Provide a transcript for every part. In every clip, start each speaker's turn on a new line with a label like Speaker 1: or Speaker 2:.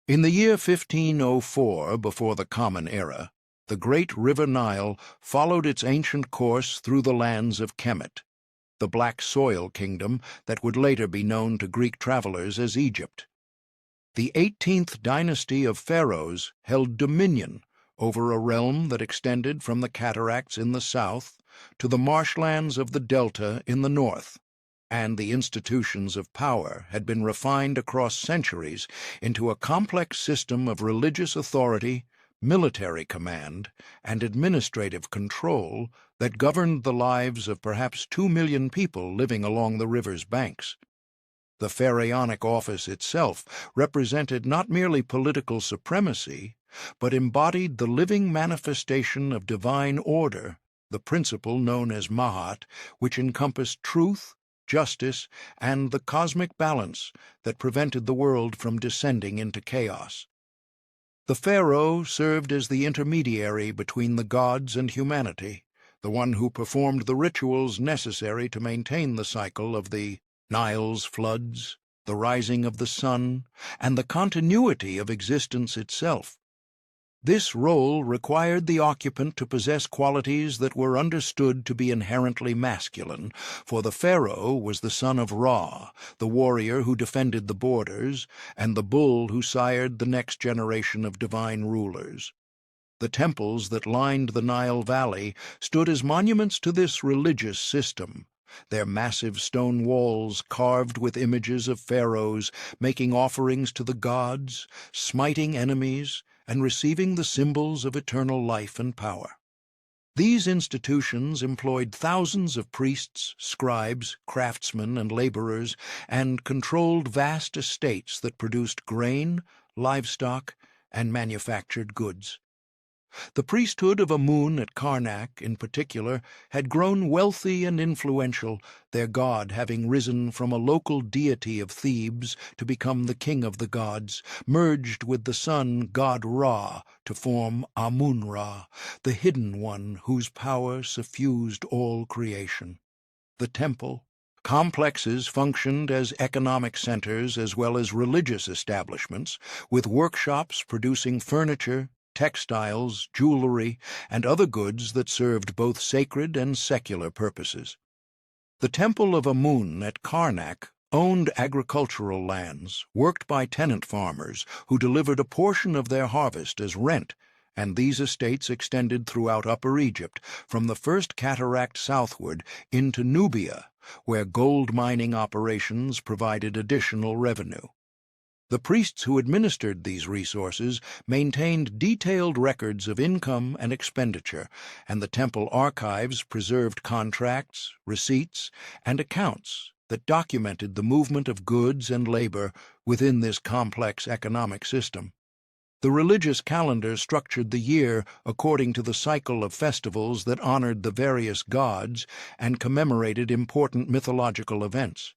Speaker 1: In the year 1504, before the Common Era, the great river Nile followed its ancient course through the lands of Kemet, the black soil kingdom that would later be known to Greek travelers as Egypt. The 18th dynasty of pharaohs held dominion over a realm that extended from the cataracts in the south to the marshlands of the delta in the north, and the institutions of power had been refined across centuries into a complex system of religious authority, military command, and administrative control that governed the lives of perhaps 2 million people living along the river's banks. The pharaonic office itself represented not merely political supremacy, but embodied the living manifestation of divine order, the principle known as Mahat, which encompassed truth, justice, and the cosmic balance that prevented the world from descending into chaos. The pharaoh served as the intermediary between the gods and humanity, the one who performed the rituals necessary to maintain the cycle of the Nile's floods, the rising of the sun, and the continuity of existence itself. This role required the occupant to possess qualities that were understood to be inherently masculine, for the pharaoh was the son of Ra, the warrior who defended the borders, and the bull who sired the next generation of divine rulers. The temples that lined the Nile Valley stood as monuments to this religious system, their massive stone walls carved with images of pharaohs making offerings to the gods, smiting enemies, and receiving the symbols of eternal life and power. These institutions employed thousands of priests, scribes, craftsmen, and laborers, and controlled vast estates that produced grain, livestock, and manufactured goods. The priesthood of Amun at Karnak, in particular, had grown wealthy and influential, their god having risen from a local deity of Thebes to become the king of the gods, merged with the sun god Ra to form Amun-Ra, the hidden one whose power suffused all creation. The temple, complexes functioned as economic centers as well as religious establishments, with workshops producing furniture, textiles, jewelry, and other goods that served both sacred and secular purposes. The Temple of Amun at Karnak owned agricultural lands, worked by tenant farmers who delivered a portion of their harvest as rent, and these estates extended throughout Upper Egypt, from the first cataract southward into Nubia, where gold mining operations provided additional revenue. The priests who administered these resources maintained detailed records of income and expenditure, and the temple archives preserved contracts, receipts, and accounts that documented the movement of goods and labor within this complex economic system. The religious calendar structured the year according to the cycle of festivals that honored the various gods and commemorated important mythological events.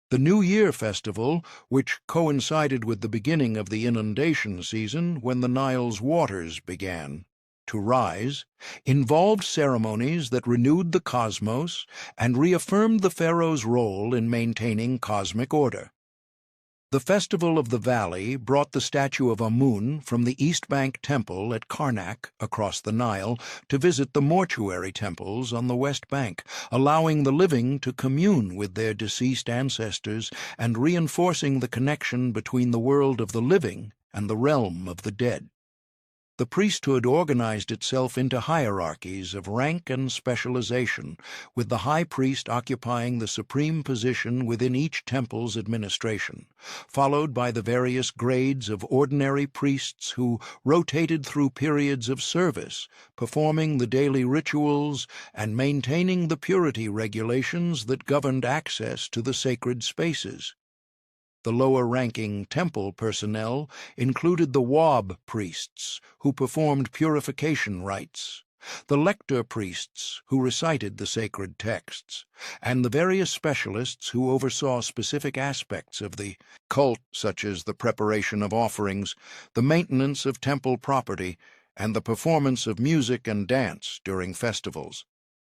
Speaker 1: The New Year festival, which coincided with the beginning of the inundation season when the Nile's waters began to rise, involved ceremonies that renewed the cosmos and reaffirmed the pharaoh's role in maintaining cosmic order. The Festival of the Valley brought the statue of Amun from the East Bank Temple at Karnak across the Nile to visit the mortuary temples on the West Bank, allowing the living to commune with their deceased ancestors and reinforcing the connection between the world of the living and the realm of the dead. The priesthood organized itself into hierarchies of rank and specialization, with the high priest occupying the supreme position within each temple's administration, followed by the various grades of ordinary priests who rotated through periods of service, performing the daily rituals and maintaining the purity regulations that governed access to the sacred spaces. The lower-ranking temple personnel included the Wab priests, who performed purification rites, the lector priests, who recited the sacred texts, and the various specialists who oversaw specific aspects of the cult, such as the preparation of offerings, the maintenance of temple property, and the performance of music and dance during festivals.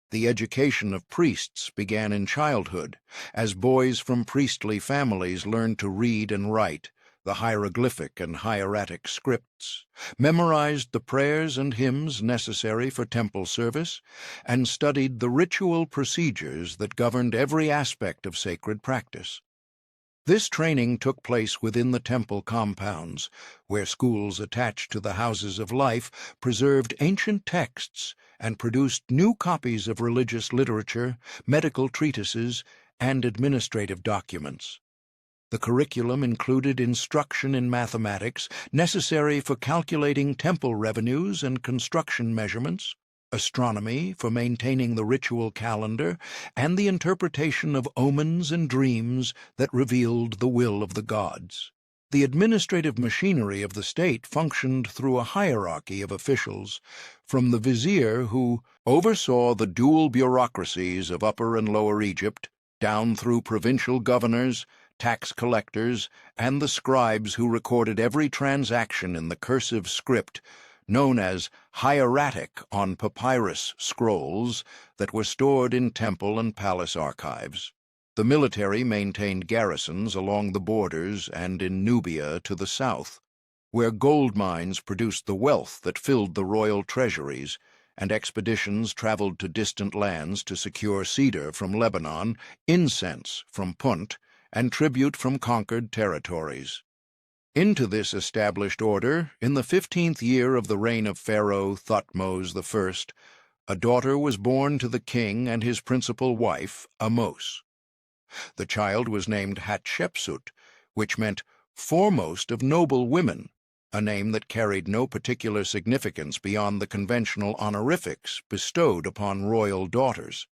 Speaker 1: The education of priests began in childhood, as boys from priestly families learned to read and write, the hieroglyphic and hieratic scripts, memorized the prayers and hymns necessary for temple service, and studied the ritual procedures that governed every aspect of sacred practice. This training took place within the temple compounds, where schools attached to the houses of life preserved ancient texts and produced new copies of religious literature, medical treatises, and administrative documents. The curriculum included instruction in mathematics necessary for calculating temple revenues and construction measurements, astronomy for maintaining the ritual calendar, and the interpretation of omens and dreams that revealed the will of the gods. The administrative machinery of the state functioned through a hierarchy of officials, from the vizier, who oversaw the dual bureaucracies of Upper and Lower Egypt, down through provincial governors, tax collectors, and the scribes who recorded every transaction in the cursive script known as hieratic on papyrus scrolls that were stored in temple and palace archives. The military maintained garrisons along the borders and in Nubia to the south, where gold mines produced the wealth that filled the royal treasuries, and expeditions traveled to distant lands to secure cedar from Lebanon, incense from Punt, and tribute from conquered territories. Into this established order, in the 15th year of the reign of Pharaoh Thutmose I, a daughter was born to the king and his principal wife, Amos. The child was named Hatshepsut, which meant foremost of noble women, a name that carried no particular significance beyond the conventional honorifics bestowed upon royal daughters.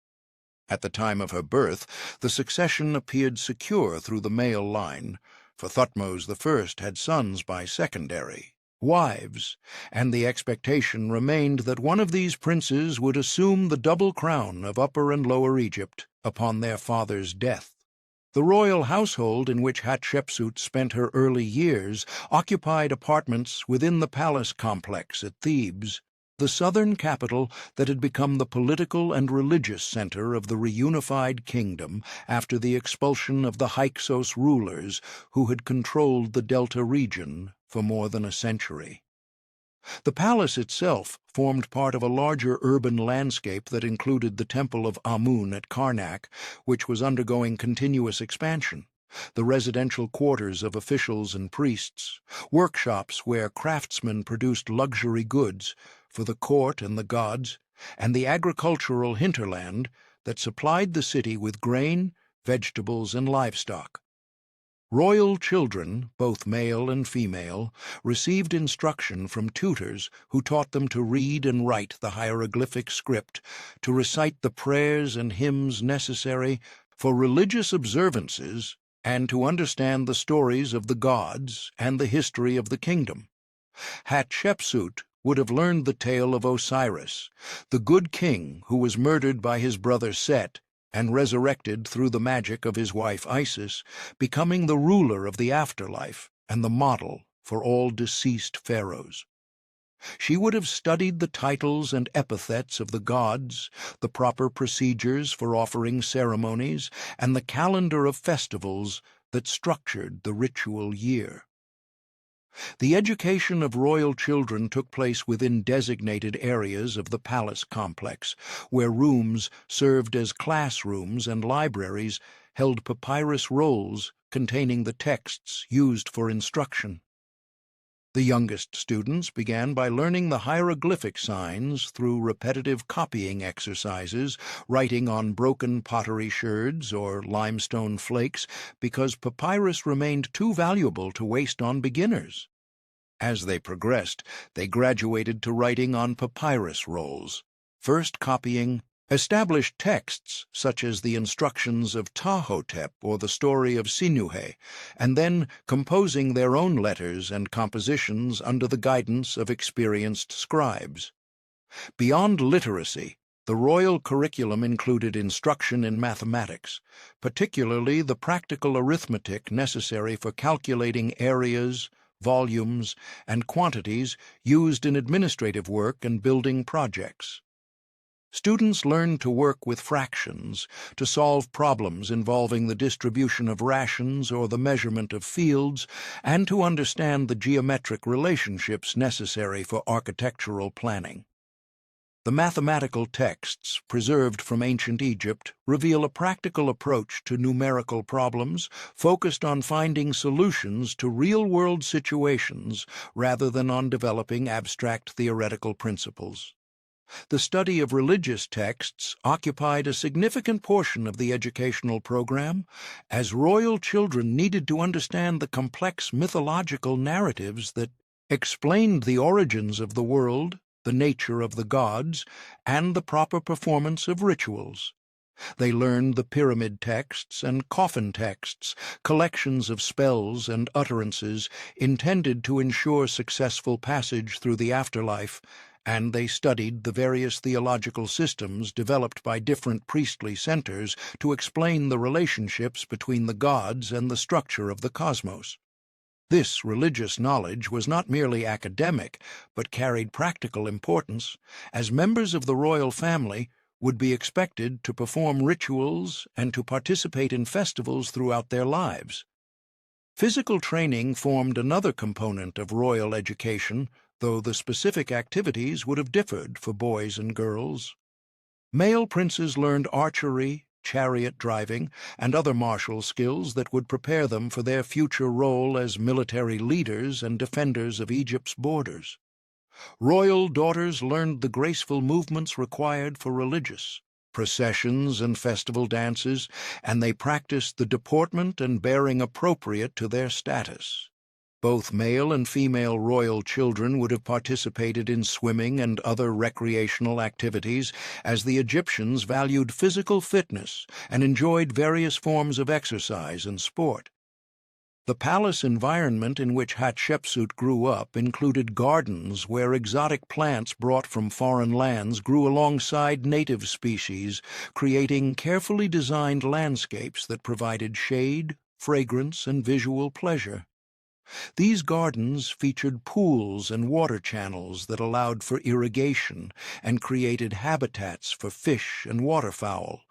Speaker 1: At the time of her birth, the succession appeared secure through the male line, for Thutmose I had sons by secondary, wives, and the expectation remained that one of these princes would assume the double crown of Upper and Lower Egypt upon their father's death. The royal household in which Hatshepsut spent her early years occupied apartments within the palace complex at Thebes, the southern capital that had become the political and religious center of the reunified kingdom after the expulsion of the Hyksos rulers who had controlled the Delta region for more than a century. The palace itself formed part of a larger urban landscape that included the Temple of Amun at Karnak, which was undergoing continuous expansion, the residential quarters of officials and priests, workshops where craftsmen produced luxury goods for the court and the gods, and the agricultural hinterland that supplied the city with grain, vegetables, and livestock. Royal children, both male and female, received instruction from tutors who taught them to read and write the hieroglyphic script, to recite the prayers and hymns necessary for religious observances, and to understand the stories of the gods and the history of the kingdom. Hatshepsut would have learned the tale of Osiris, the good king who was murdered by his brother Set and resurrected through the magic of his wife Isis, becoming the ruler of the afterlife and the model for all deceased pharaohs. She would have studied the titles and epithets of the gods, the proper procedures for offering ceremonies, and the calendar of festivals that structured the ritual year. The education of royal children took place within designated areas of the palace complex, where rooms served as classrooms and libraries held papyrus rolls containing the texts used for instruction. The youngest students began by learning the hieroglyphic signs through repetitive copying exercises, writing on broken pottery sherds or limestone flakes, because papyrus remained too valuable to waste on beginners. As they progressed, they graduated to writing on papyrus rolls, first copying established texts such as the instructions of Ptahhotep or the story of Sinuhe, and then composing their own letters and compositions under the guidance of experienced scribes. Beyond literacy, the royal curriculum included instruction in mathematics, particularly the practical arithmetic necessary for calculating areas, volumes, and quantities used in administrative work and building projects. Students learned to work with fractions, to solve problems involving the distribution of rations or the measurement of fields, and to understand the geometric relationships necessary for architectural planning. The mathematical texts preserved from ancient Egypt reveal a practical approach to numerical problems focused on finding solutions to real-world situations rather than on developing abstract theoretical principles. The study of religious texts occupied a significant portion of the educational program, as royal children needed to understand the complex mythological narratives that explained the origins of the world, the nature of the gods, and the proper performance of rituals. They learned the pyramid texts and coffin texts, collections of spells and utterances intended to ensure successful passage through the afterlife, and they studied the various theological systems developed by different priestly centers to explain the relationships between the gods and the structure of the cosmos. This religious knowledge was not merely academic, but carried practical importance, as members of the royal family would be expected to perform rituals and to participate in festivals throughout their lives. Physical training formed another component of royal education, though the specific activities would have differed for boys and girls. Male princes learned archery, chariot driving, and other martial skills that would prepare them for their future role as military leaders and defenders of Egypt's borders. Royal daughters learned the graceful movements required for religious processions and festival dances, and they practiced the deportment and bearing appropriate to their status. Both male and female royal children would have participated in swimming and other recreational activities, as the Egyptians valued physical fitness and enjoyed various forms of exercise and sport. The palace environment in which Hatshepsut grew up included gardens where exotic plants brought from foreign lands grew alongside native species, creating carefully designed landscapes that provided shade, fragrance, and visual pleasure. These gardens featured pools and water channels that allowed for irrigation and created habitats for fish and waterfowl,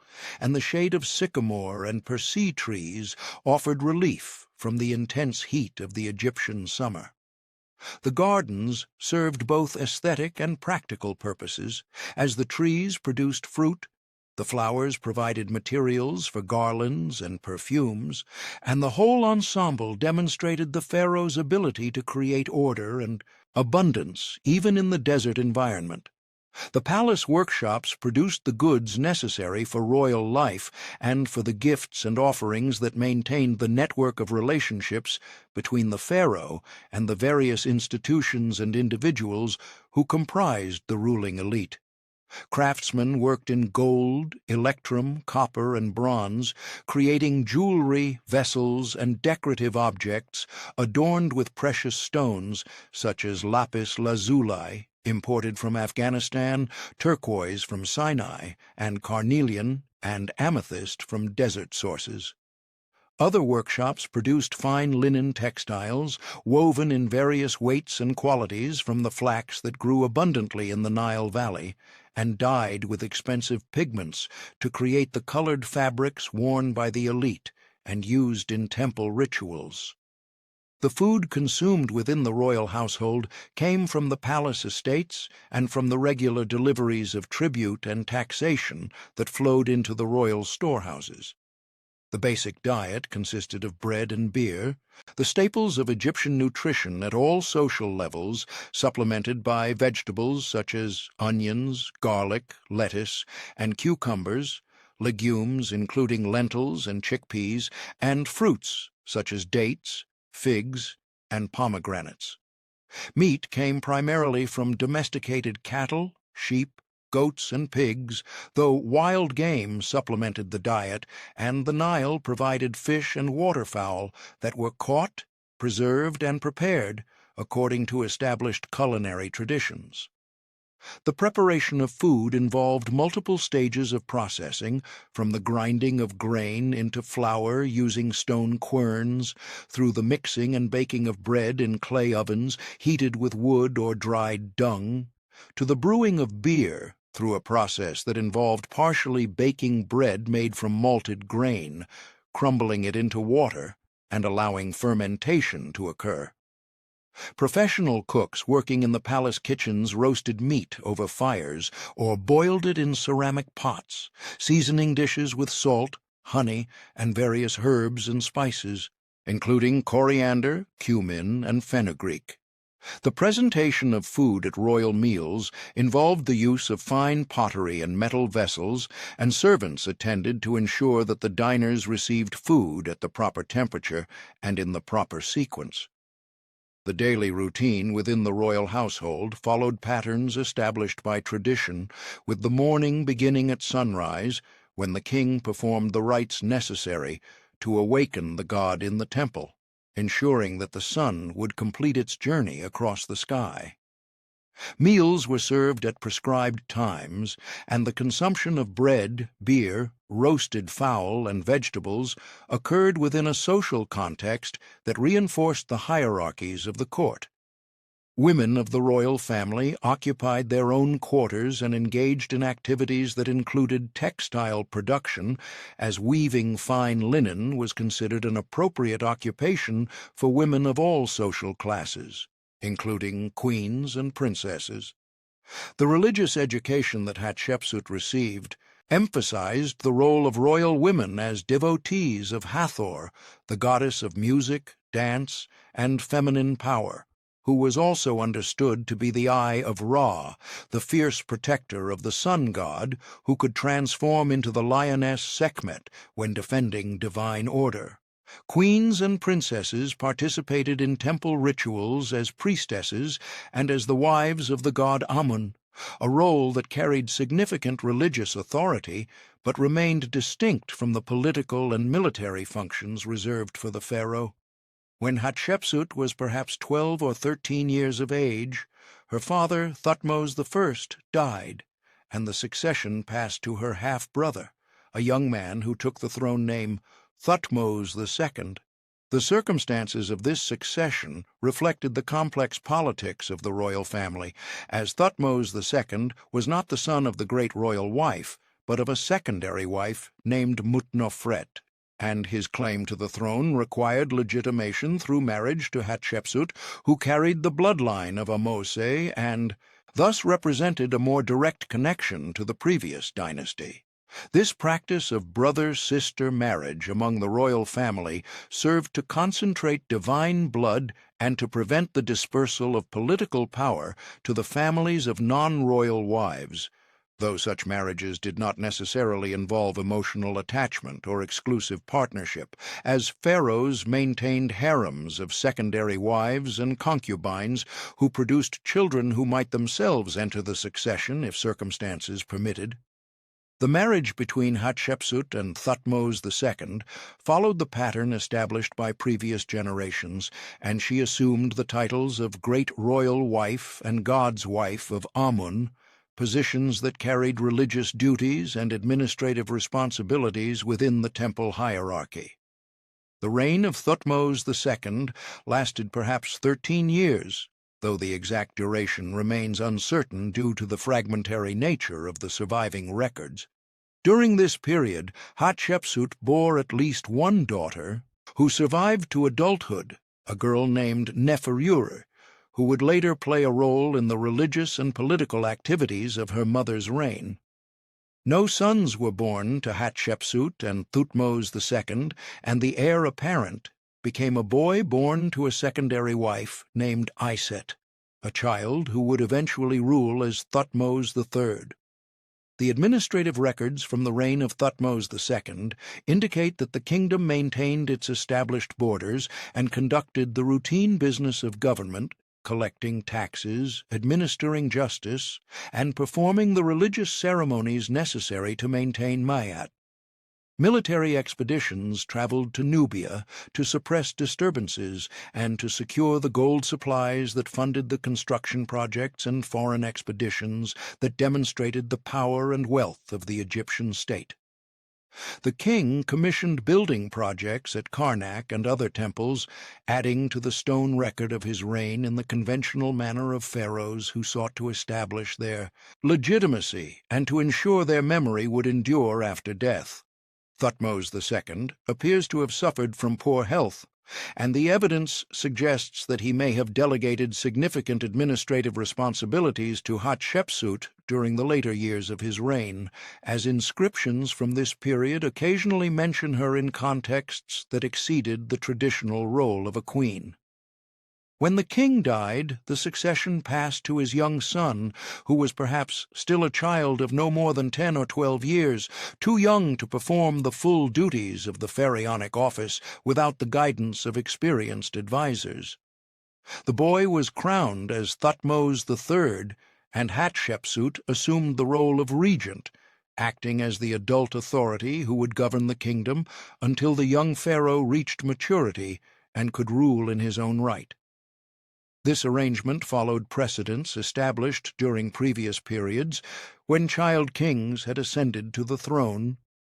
Speaker 1: and the shade of sycamore and persea trees offered relief from the intense heat of the Egyptian summer. The gardens served both aesthetic and practical purposes, as the trees produced fruit, the flowers provided materials for garlands and perfumes, and the whole ensemble demonstrated the pharaoh's ability to create order and abundance even in the desert environment. The palace workshops produced the goods necessary for royal life and for the gifts and offerings that maintained the network of relationships between the pharaoh and the various institutions and individuals who comprised the ruling elite. Craftsmen worked in gold, electrum, copper, and bronze, creating jewelry, vessels, and decorative objects adorned with precious stones such as lapis lazuli, imported from Afghanistan, turquoise from Sinai, and carnelian and amethyst from desert sources. Other workshops produced fine linen textiles, woven in various weights and qualities from the flax that grew abundantly in the Nile Valley, and dyed with expensive pigments to create the colored fabrics worn by the elite and used in temple rituals. The food consumed within the royal household came from the palace estates and from the regular deliveries of tribute and taxation that flowed into the royal storehouses. The basic diet consisted of bread and beer, the staples of Egyptian nutrition at all social levels, supplemented by vegetables such as onions, garlic, lettuce, and cucumbers, legumes including lentils and chickpeas, and fruits such as dates, figs, and pomegranates. Meat came primarily from domesticated cattle, sheep, goats, and pigs, though wild game supplemented the diet, and the Nile provided fish and waterfowl that were caught, preserved, and prepared according to established culinary traditions. The preparation of food involved multiple stages of processing, from the grinding of grain into flour using stone querns, through the mixing and baking of bread in clay ovens heated with wood or dried dung, to the brewing of beer through a process that involved partially baking bread made from malted grain, crumbling it into water, and allowing fermentation to occur. Professional cooks working in the palace kitchens roasted meat over fires or boiled it in ceramic pots, seasoning dishes with salt, honey, and various herbs and spices, including coriander, cumin, and fenugreek. The presentation of food at royal meals involved the use of fine pottery and metal vessels, and servants attended to ensure that the diners received food at the proper temperature and in the proper sequence. The daily routine within the royal household followed patterns established by tradition, with the morning beginning at sunrise, when the king performed the rites necessary to awaken the god in the temple, ensuring that the sun would complete its journey across the sky. Meals were served at prescribed times, and the consumption of bread, beer, roasted fowl, and vegetables occurred within a social context that reinforced the hierarchies of the court. Women of the royal family occupied their own quarters and engaged in activities that included textile production, as weaving fine linen was considered an appropriate occupation for women of all social classes, including queens and princesses. The religious education that Hatshepsut received emphasized the role of royal women as devotees of Hathor, the goddess of music, dance, and feminine power, who was also understood to be the eye of Ra, the fierce protector of the sun god, who could transform into the lioness Sekhmet when defending divine order. Queens and princesses participated in temple rituals as priestesses and as the wives of the god Amun, a role that carried significant religious authority but remained distinct from the political and military functions reserved for the pharaoh. When Hatshepsut was perhaps 12 or 13 years of age, her father, Thutmose I, died, and the succession passed to her half-brother, a young man who took the throne name Thutmose II. The circumstances of this succession reflected the complex politics of the royal family, as Thutmose II was not the son of the great royal wife, but of a secondary wife named Mutnofret, and his claim to the throne required legitimation through marriage to Hatshepsut, who carried the bloodline of Ahmose and thus represented a more direct connection to the previous dynasty. This practice of brother-sister marriage among the royal family served to concentrate divine blood and to prevent the dispersal of political power to the families of non-royal wives, though such marriages did not necessarily involve emotional attachment or exclusive partnership, as pharaohs maintained harems of secondary wives and concubines who produced children who might themselves enter the succession if circumstances permitted. The marriage between Hatshepsut and Thutmose II followed the pattern established by previous generations, and she assumed the titles of Great Royal Wife and God's Wife of Amun, positions that carried religious duties and administrative responsibilities within the temple hierarchy. The reign of Thutmose II lasted perhaps 13 years, though the exact duration remains uncertain due to the fragmentary nature of the surviving records. During this period, Hatshepsut bore at least one daughter who survived to adulthood, a girl named Neferure, who would later play a role in the religious and political activities of her mother's reign. No sons were born to Hatshepsut and Thutmose II, and the heir apparent became a boy born to a secondary wife named Iset, a child who would eventually rule as Thutmose III. The administrative records from the reign of Thutmose II indicate that the kingdom maintained its established borders and conducted the routine business of government, collecting taxes, administering justice, and performing the religious ceremonies necessary to maintain Mayat. Military expeditions traveled to Nubia to suppress disturbances and to secure the gold supplies that funded the construction projects and foreign expeditions that demonstrated the power and wealth of the Egyptian state. The king commissioned building projects at Karnak and other temples, adding to the stone record of his reign in the conventional manner of pharaohs who sought to establish their legitimacy and to ensure their memory would endure after death. Thutmose II appears to have suffered from poor health, and the evidence suggests that he may have delegated significant administrative responsibilities to Hatshepsut during the later years of his reign, as inscriptions from this period occasionally mention her in contexts that exceeded the traditional role of a queen. When the king died, the succession passed to his young son, who was perhaps still a child of no more than 10 or 12 years, too young to perform the full duties of the pharaonic office without the guidance of experienced advisers. The boy was crowned as Thutmose III, and Hatshepsut assumed the role of regent, acting as the adult authority who would govern the kingdom until the young pharaoh reached maturity and could rule in his own right. This arrangement followed precedents established during previous periods when child kings had ascended to the throne,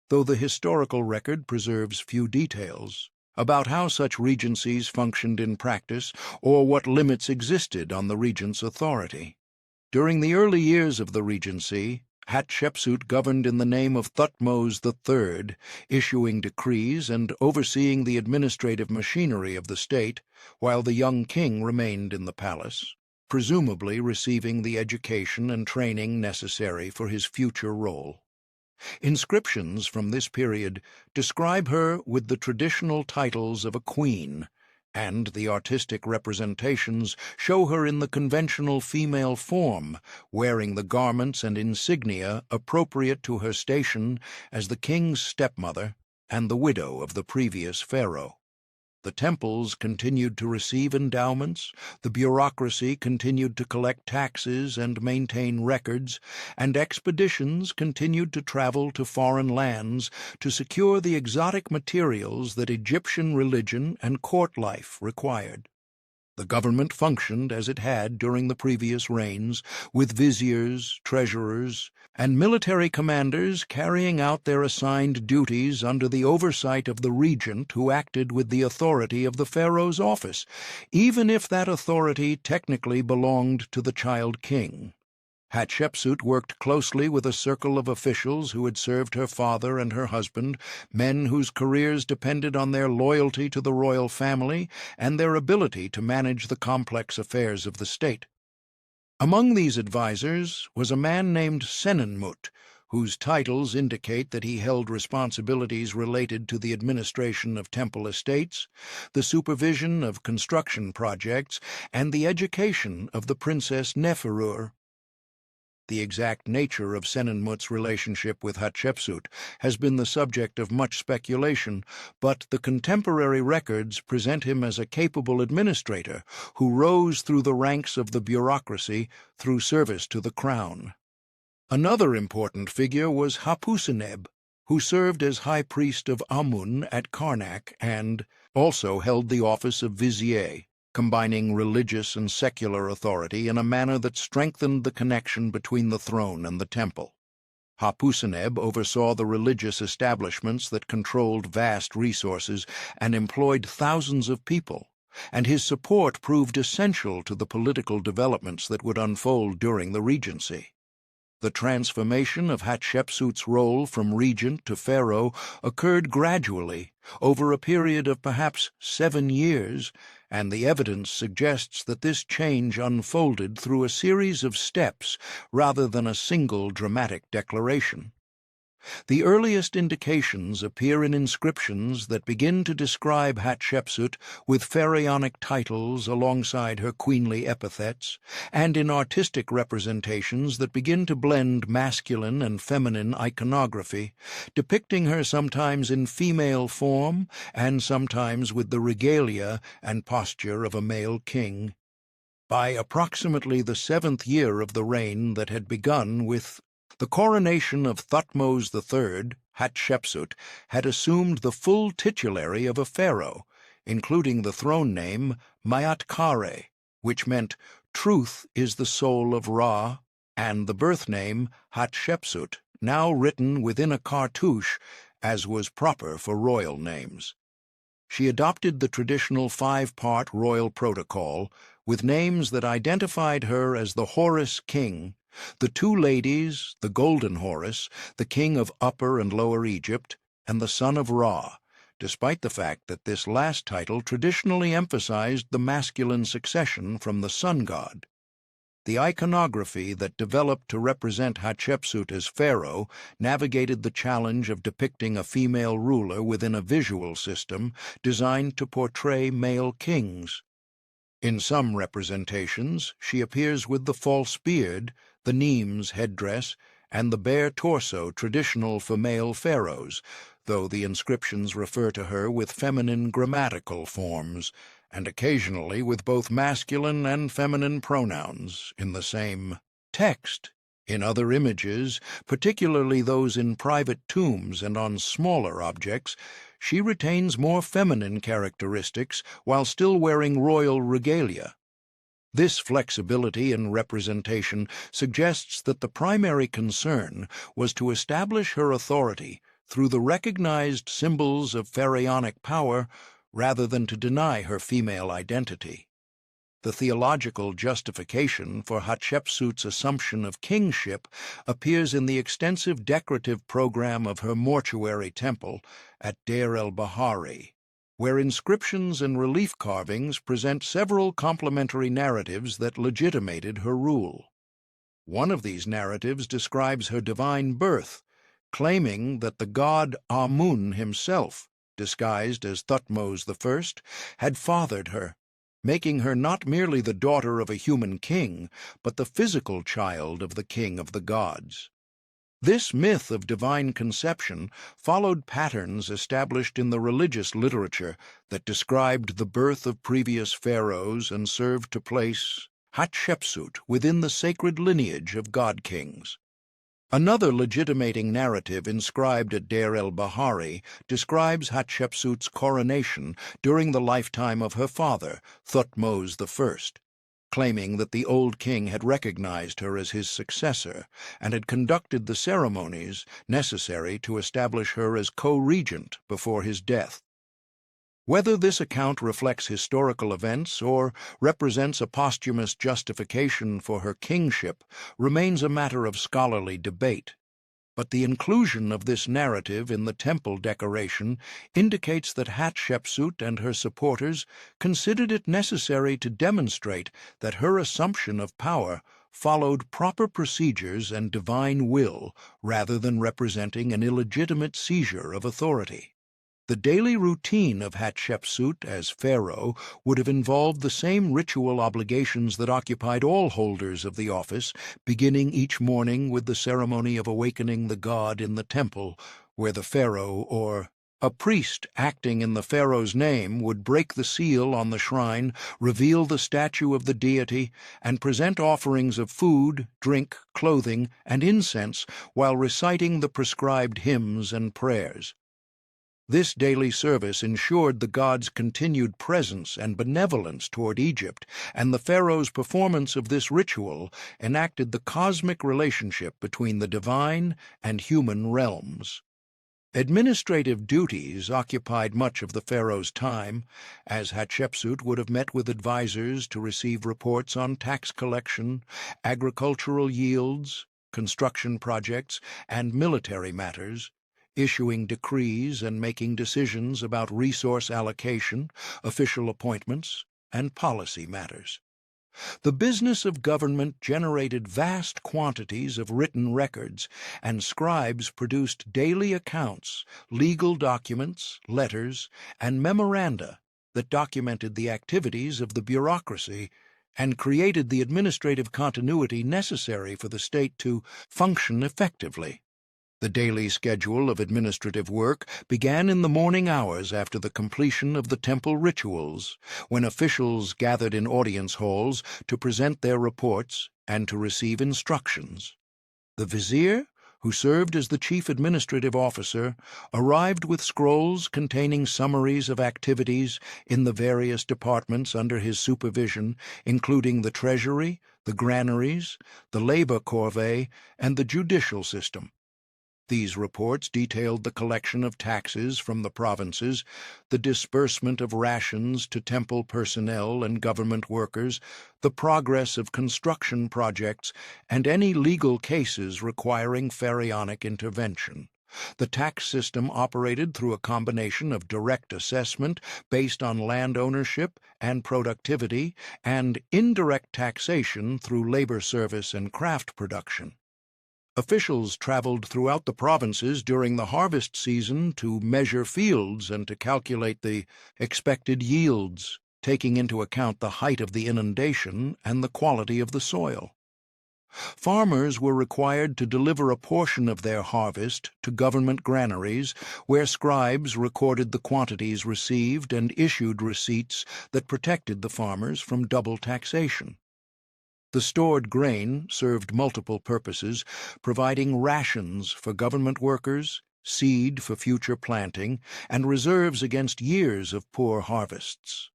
Speaker 1: though the historical record preserves few details about how such regencies functioned in practice or what limits existed on the regent's authority. During the early years of the regency, Hatshepsut governed in the name of Thutmose III, issuing decrees and overseeing the administrative machinery of the state, while the young king remained in the palace, presumably receiving the education and training necessary for his future role. Inscriptions from this period describe her with the traditional titles of a queen, and the artistic representations show her in the conventional female form, wearing the garments and insignia appropriate to her station as the king's stepmother and the widow of the previous pharaoh. The temples continued to receive endowments, the bureaucracy continued to collect taxes and maintain records, and expeditions continued to travel to foreign lands to secure the exotic materials that Egyptian religion and court life required. The government functioned as it had during the previous reigns, with viziers, treasurers, and military commanders carrying out their assigned duties under the oversight of the regent who acted with the authority of the pharaoh's office, even if that authority technically belonged to the child king. Hatshepsut worked closely with a circle of officials who had served her father and her husband, men whose careers depended on their loyalty to the royal family and their ability to manage the complex affairs of the state. Among these advisers was a man named Senenmut, whose titles indicate that he held responsibilities related to the administration of temple estates, the supervision of construction projects, and the education of the Princess Neferur. The exact nature of Senenmut's relationship with Hatshepsut has been the subject of much speculation, but the contemporary records present him as a capable administrator who rose through the ranks of the bureaucracy through service to the crown. Another important figure was Hapuseneb, who served as high priest of Amun at Karnak and also held the office of vizier, combining religious and secular authority in a manner that strengthened the connection between the throne and the temple. Hapuseneb oversaw the religious establishments that controlled vast resources and employed thousands of people, and his support proved essential to the political developments that would unfold during the regency. The transformation of Hatshepsut's role from regent to pharaoh occurred gradually, over a period of perhaps 7 years, and the evidence suggests that this change unfolded through a series of steps rather than a single dramatic declaration. The earliest indications appear in inscriptions that begin to describe Hatshepsut with pharaonic titles alongside her queenly epithets, and in artistic representations that begin to blend masculine and feminine iconography, depicting her sometimes in female form and sometimes with the regalia and posture of a male king. By approximately the 7th year of the reign that had begun with the coronation of Thutmose III, Hatshepsut had assumed the full titulary of a pharaoh, including the throne name Mayatkare, which meant "truth is the soul of Ra," and the birth name Hatshepsut, now written within a cartouche as was proper for royal names. She adopted the traditional 5-part royal protocol with names that identified her as the Horus king, the two ladies, the golden Horus, the king of Upper and Lower Egypt, and the son of Ra, despite the fact that this last title traditionally emphasized the masculine succession from the sun god. The iconography that developed to represent Hatshepsut as pharaoh navigated the challenge of depicting a female ruler within a visual system designed to portray male kings. In some representations, she appears with the false beard, the Nemes headdress, and the bare torso traditional for male pharaohs, though the inscriptions refer to her with feminine grammatical forms, and occasionally with both masculine and feminine pronouns in the same text. In other images, particularly those in private tombs and on smaller objects, she retains more feminine characteristics while still wearing royal regalia. This flexibility in representation suggests that the primary concern was to establish her authority through the recognized symbols of pharaonic power rather than to deny her female identity. The theological justification for Hatshepsut's assumption of kingship appears in the extensive decorative program of her mortuary temple at Deir el-Bahari, where inscriptions and relief carvings present several complementary narratives that legitimated her rule. One of these narratives describes her divine birth, claiming that the god Amun himself, disguised as Thutmose I, had fathered her, making her not merely the daughter of a human king, but the physical child of the king of the gods. This myth of divine conception followed patterns established in the religious literature that described the birth of previous pharaohs and served to place Hatshepsut within the sacred lineage of god-kings. Another legitimating narrative inscribed at Deir el-Bahari describes Hatshepsut's coronation during the lifetime of her father, Thutmose I, claiming that the old king had recognized her as his successor and had conducted the ceremonies necessary to establish her as co-regent before his death. Whether this account reflects historical events or represents a posthumous justification for her kingship remains a matter of scholarly debate. But the inclusion of this narrative in the temple decoration indicates that Hatshepsut and her supporters considered it necessary to demonstrate that her assumption of power followed proper procedures and divine will rather than representing an illegitimate seizure of authority. The daily routine of Hatshepsut as pharaoh would have involved the same ritual obligations that occupied all holders of the office, beginning each morning with the ceremony of awakening the god in the temple, where the pharaoh or a priest acting in the pharaoh's name would break the seal on the shrine, reveal the statue of the deity, and present offerings of food, drink, clothing, and incense while reciting the prescribed hymns and prayers. This daily service ensured the god's continued presence and benevolence toward Egypt, and the pharaoh's performance of this ritual enacted the cosmic relationship between the divine and human realms. Administrative duties occupied much of the pharaoh's time, as Hatshepsut would have met with advisors to receive reports on tax collection, agricultural yields, construction projects, and military matters, issuing decrees and making decisions about resource allocation, official appointments, and policy matters. The business of government generated vast quantities of written records, and scribes produced daily accounts, legal documents, letters, and memoranda that documented the activities of the bureaucracy and created the administrative continuity necessary for the state to function effectively. The daily schedule of administrative work began in the morning hours after the completion of the temple rituals, when officials gathered in audience halls to present their reports and to receive instructions. The vizier, who served as the chief administrative officer, arrived with scrolls containing summaries of activities in the various departments under his supervision, including the treasury, the granaries, the labor corvée, and the judicial system. These reports detailed the collection of taxes from the provinces, the disbursement of rations to temple personnel and government workers, the progress of construction projects, and any legal cases requiring pharaonic intervention. The tax system operated through a combination of direct assessment based on land ownership and productivity, and indirect taxation through labor service and craft production. Officials traveled throughout the provinces during the harvest season to measure fields and to calculate the expected yields, taking into account the height of the inundation and the quality of the soil. Farmers were required to deliver a portion of their harvest to government granaries, where scribes recorded the quantities received and issued receipts that protected the farmers from double taxation. The stored grain served multiple purposes, providing rations for government workers, seed for future planting, and reserves against years of poor harvests.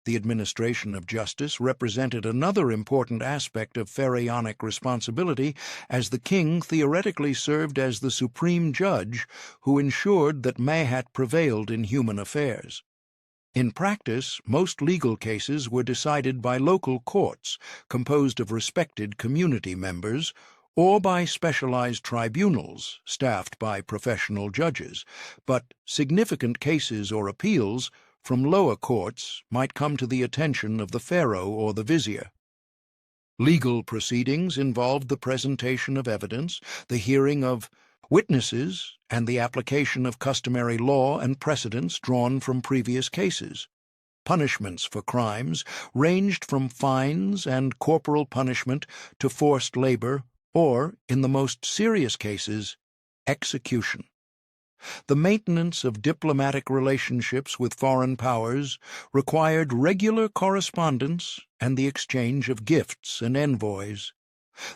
Speaker 1: The administration of justice represented another important aspect of pharaonic responsibility, as the king theoretically served as the supreme judge who ensured that Mahat prevailed in human affairs. In practice, most legal cases were decided by local courts, composed of respected community members, or by specialized tribunals, staffed by professional judges, but significant cases or appeals from lower courts might come to the attention of the pharaoh or the vizier. Legal proceedings involved the presentation of evidence, the hearing of witnesses, and the application of customary law and precedents drawn from previous cases. Punishments for crimes ranged from fines and corporal punishment to forced labor, or, in the most serious cases, execution. The maintenance of diplomatic relationships with foreign powers required regular correspondence and the exchange of gifts and envoys.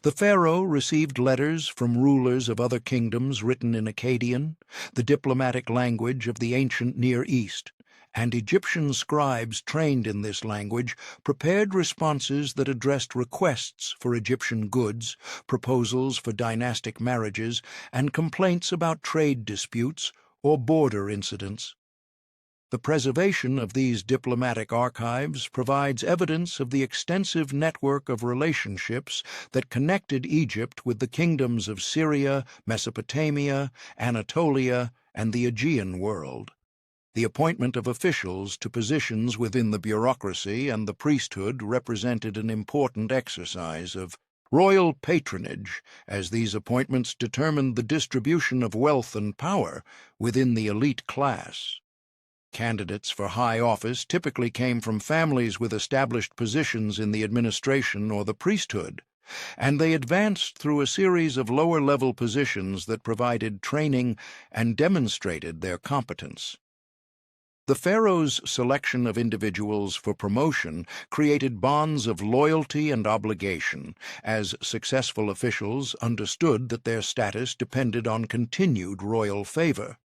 Speaker 1: The pharaoh received letters from rulers of other kingdoms written in Akkadian, the diplomatic language of the ancient Near East, and Egyptian scribes trained in this language prepared responses that addressed requests for Egyptian goods, proposals for dynastic marriages, and complaints about trade disputes or border incidents. The preservation of these diplomatic archives provides evidence of the extensive network of relationships that connected Egypt with the kingdoms of Syria, Mesopotamia, Anatolia, and the Aegean world. The appointment of officials to positions within the bureaucracy and the priesthood represented an important exercise of royal patronage, as these appointments determined the distribution of wealth and power within the elite class. Candidates for high office typically came from families with established positions in the administration or the priesthood, and they advanced through a series of lower-level positions that provided training and demonstrated their competence. The pharaoh's selection of individuals for promotion created bonds of loyalty and obligation, as successful officials understood that their status depended on continued royal favor.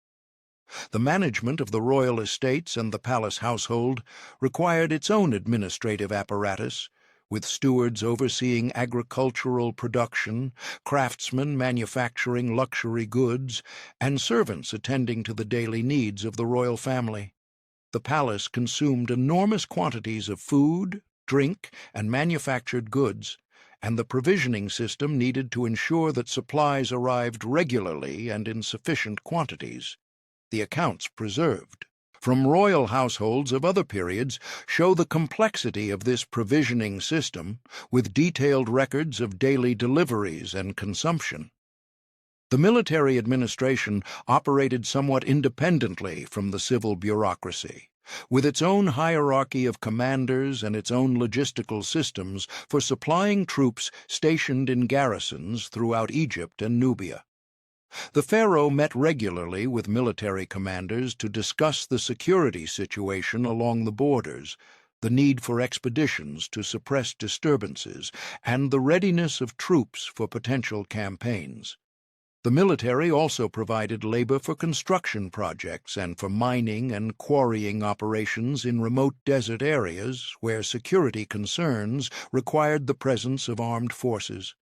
Speaker 1: The management of the royal estates and the palace household required its own administrative apparatus, with stewards overseeing agricultural production, craftsmen manufacturing luxury goods, and servants attending to the daily needs of the royal family. The palace consumed enormous quantities of food, drink, and manufactured goods, and the provisioning system needed to ensure that supplies arrived regularly and in sufficient quantities. The accounts preserved from royal households of other periods show the complexity of this provisioning system, with detailed records of daily deliveries and consumption. The military administration operated somewhat independently from the civil bureaucracy, with its own hierarchy of commanders and its own logistical systems for supplying troops stationed in garrisons throughout Egypt and Nubia. The pharaoh met regularly with military commanders to discuss the security situation along the borders, the need for expeditions to suppress disturbances, and the readiness of troops for potential campaigns. The military also provided labor for construction projects and for mining and quarrying operations in remote desert areas where security concerns required the presence of armed forces.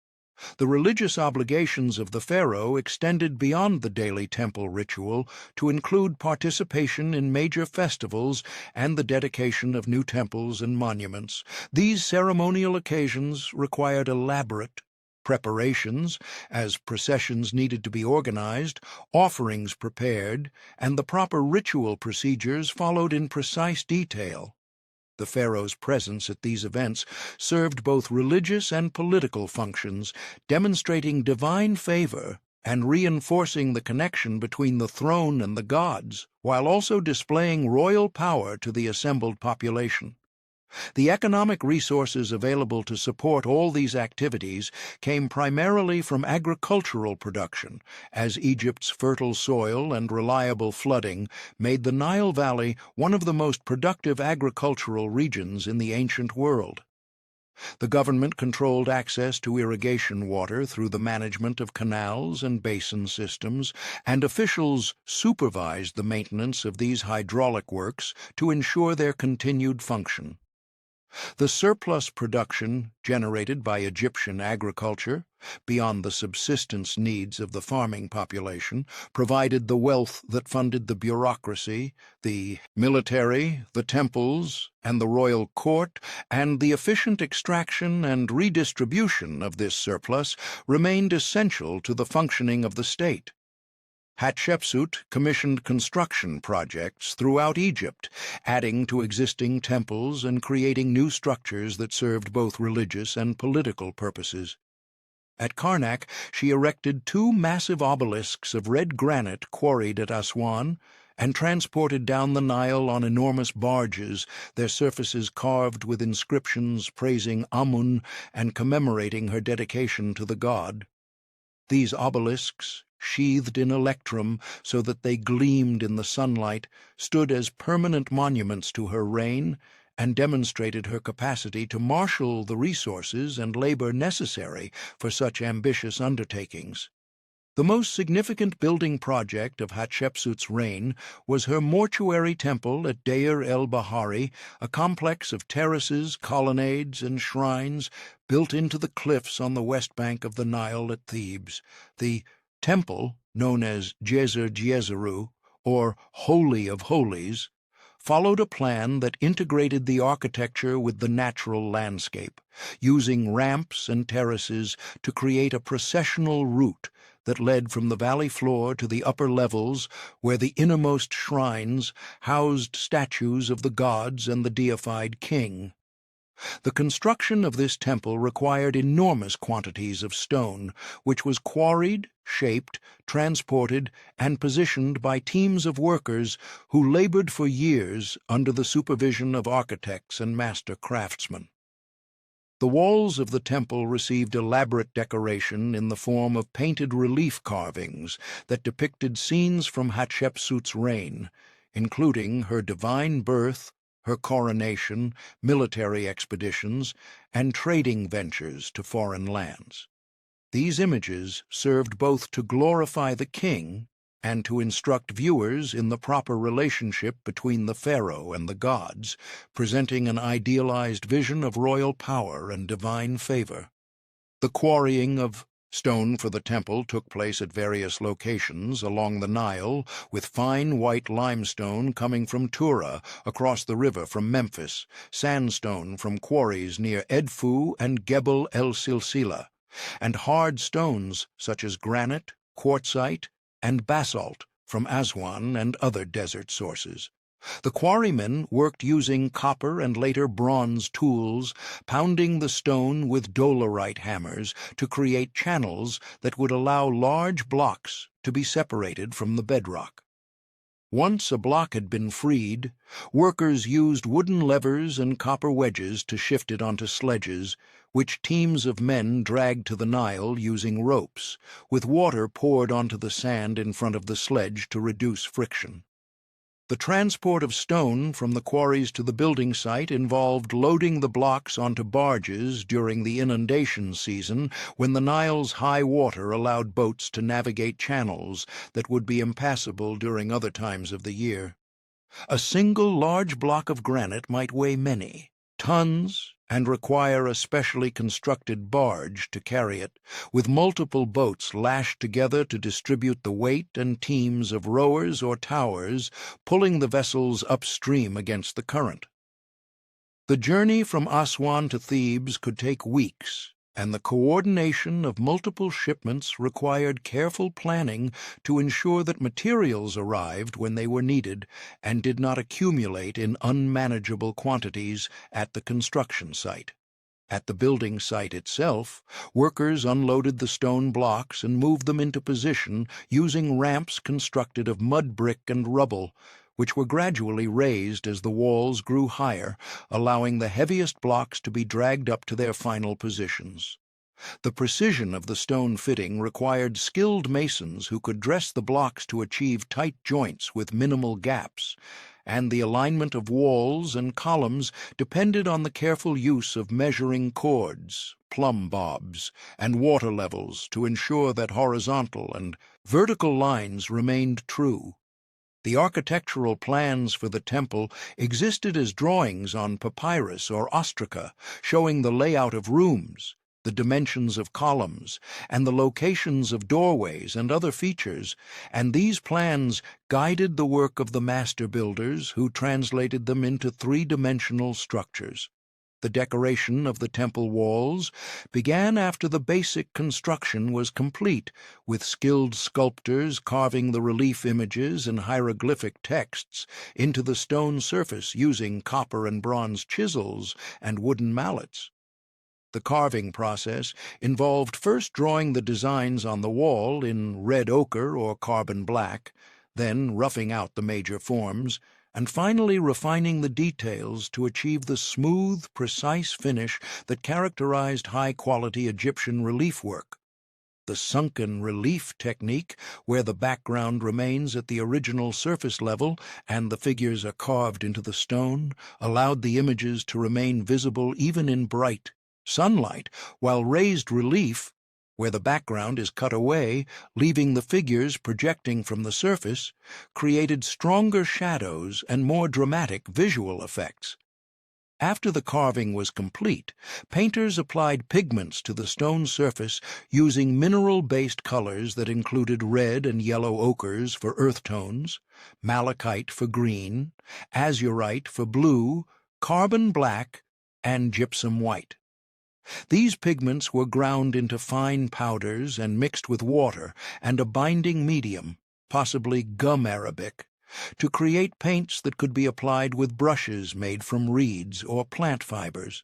Speaker 1: The religious obligations of the pharaoh extended beyond the daily temple ritual to include participation in major festivals and the dedication of new temples and monuments. These ceremonial occasions required elaborate preparations, as processions needed to be organized, offerings prepared, and the proper ritual procedures followed in precise detail. The pharaoh's presence at these events served both religious and political functions, demonstrating divine favor and reinforcing the connection between the throne and the gods, while also displaying royal power to the assembled population. The economic resources available to support all these activities came primarily from agricultural production, as Egypt's fertile soil and reliable flooding made the Nile Valley one of the most productive agricultural regions in the ancient world. The government controlled access to irrigation water through the management of canals and basin systems, and officials supervised the maintenance of these hydraulic works to ensure their continued function. The surplus production generated by Egyptian agriculture, beyond the subsistence needs of the farming population, provided the wealth that funded the bureaucracy, the military, the temples, and the royal court, and the efficient extraction and redistribution of this surplus remained essential to the functioning of the state. Hatshepsut commissioned construction projects throughout Egypt, adding to existing temples and creating new structures that served both religious and political purposes. At Karnak, she erected 2 massive obelisks of red granite quarried at Aswan and transported down the Nile on enormous barges, their surfaces carved with inscriptions praising Amun and commemorating her dedication to the god. These obelisks, sheathed in electrum so that they gleamed in the sunlight, stood as permanent monuments to her reign and demonstrated her capacity to marshal the resources and labor necessary for such ambitious undertakings. The most significant building project of Hatshepsut's reign was her mortuary temple at Deir el-Bahari, a complex of terraces, colonnades, and shrines built into the cliffs on the west bank of the Nile at Thebes. The temple, known as Djeser-Djeseru, or Holy of Holies, followed a plan that integrated the architecture with the natural landscape, using ramps and terraces to create a processional route that led from the valley floor to the upper levels, where the innermost shrines housed statues of the gods and the deified king. The construction of this temple required enormous quantities of stone, which was quarried, shaped, transported, and positioned by teams of workers who labored for years under the supervision of architects and master craftsmen. The walls of the temple received elaborate decoration in the form of painted relief carvings that depicted scenes from Hatshepsut's reign, including her divine birth, her coronation, military expeditions, and trading ventures to foreign lands. These images served both to glorify the king and to instruct viewers in the proper relationship between the pharaoh and the gods, presenting an idealized vision of royal power and divine favor. The quarrying of stone for the temple took place at various locations along the Nile, with fine white limestone coming from Tura across the river from Memphis, sandstone from quarries near Edfu and Gebel el-Silsila, and hard stones such as granite, quartzite, and basalt from Aswan and other desert sources. The quarrymen worked using copper and later bronze tools, pounding the stone with dolerite hammers to create channels that would allow large blocks to be separated from the bedrock. Once a block had been freed, workers used wooden levers and copper wedges to shift it onto sledges, which teams of men dragged to the Nile using ropes, with water poured onto the sand in front of the sledge to reduce friction. The transport of stone from the quarries to the building site involved loading the blocks onto barges during the inundation season, when the Nile's high water allowed boats to navigate channels that would be impassable during other times of the year. A single large block of granite might weigh many tons, and require a specially constructed barge to carry it, with multiple boats lashed together to distribute the weight, and teams of rowers or towers pulling the vessels upstream against the current. The journey from Aswan to Thebes could take weeks, and the coordination of multiple shipments required careful planning to ensure that materials arrived when they were needed and did not accumulate in unmanageable quantities at the construction site. At the building site itself, workers unloaded the stone blocks and moved them into position using ramps constructed of mud brick and rubble, which were gradually raised as the walls grew higher, allowing the heaviest blocks to be dragged up to their final positions. The precision of the stone fitting required skilled masons who could dress the blocks to achieve tight joints with minimal gaps, and the alignment of walls and columns depended on the careful use of measuring cords, plumb bobs, and water levels to ensure that horizontal and vertical lines remained true. The architectural plans for the temple existed as drawings on papyrus or ostraca, showing the layout of rooms, the dimensions of columns, and the locations of doorways and other features, and these plans guided the work of the master builders who translated them into three-dimensional structures. The decoration of the temple walls began after the basic construction was complete, with skilled sculptors carving the relief images and hieroglyphic texts into the stone surface using copper and bronze chisels and wooden mallets. The carving process involved first drawing the designs on the wall in red ochre or carbon black, then roughing out the major forms, and finally refining the details to achieve the smooth, precise finish that characterized high-quality Egyptian relief work. The sunken relief technique, where the background remains at the original surface level and the figures are carved into the stone, allowed the images to remain visible even in bright sunlight, while raised relief, where the background is cut away, leaving the figures projecting from the surface, created stronger shadows and more dramatic visual effects. After the carving was complete, painters applied pigments to the stone surface using mineral-based colors that included red and yellow ochres for earth tones, malachite for green, azurite for blue, carbon black, and gypsum white. These pigments were ground into fine powders and mixed with water and a binding medium, possibly gum arabic, to create paints that could be applied with brushes made from reeds or plant fibers.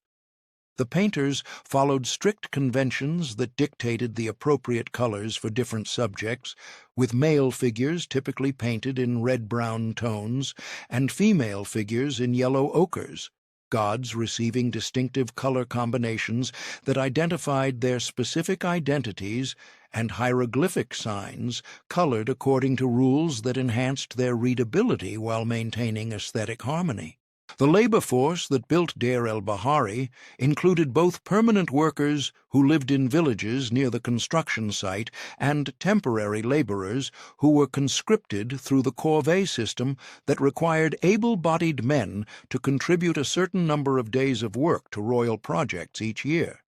Speaker 1: The painters followed strict conventions that dictated the appropriate colors for different subjects, with male figures typically painted in red-brown tones and female figures in yellow ochres, gods receiving distinctive color combinations that identified their specific identities, and hieroglyphic signs colored according to rules that enhanced their readability while maintaining aesthetic harmony. The labor force that built Deir el-Bahari included both permanent workers who lived in villages near the construction site and temporary laborers who were conscripted through the corvée system that required able-bodied men to contribute a certain number of days of work to royal projects each year.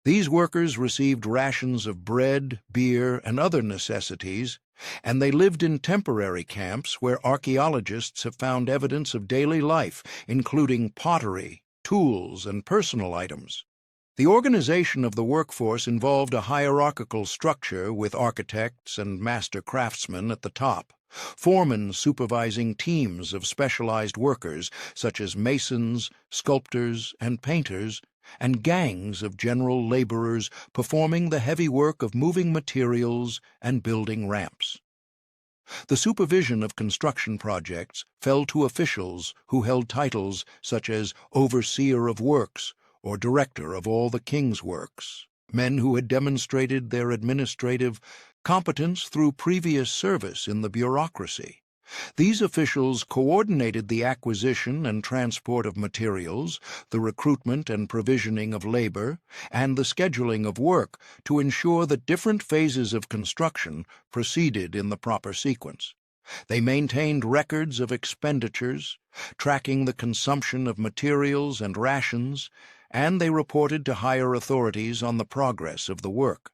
Speaker 1: These workers received rations of bread, beer, and other necessities, and they lived in temporary camps where archaeologists have found evidence of daily life, including pottery, tools, and personal items. The organization of the workforce involved a hierarchical structure with architects and master craftsmen at the top, foremen supervising teams of specialized workers such as masons, sculptors, and painters, and gangs of general laborers performing the heavy work of moving materials and building ramps. The supervision of construction projects fell to officials who held titles such as Overseer of Works or Director of all the King's Works, men who had demonstrated their administrative competence through previous service in the bureaucracy. These officials coordinated the acquisition and transport of materials, the recruitment and provisioning of labor, and the scheduling of work to ensure that different phases of construction proceeded in the proper sequence. They maintained records of expenditures, tracking the consumption of materials and rations, and they reported to higher authorities on the progress of the work.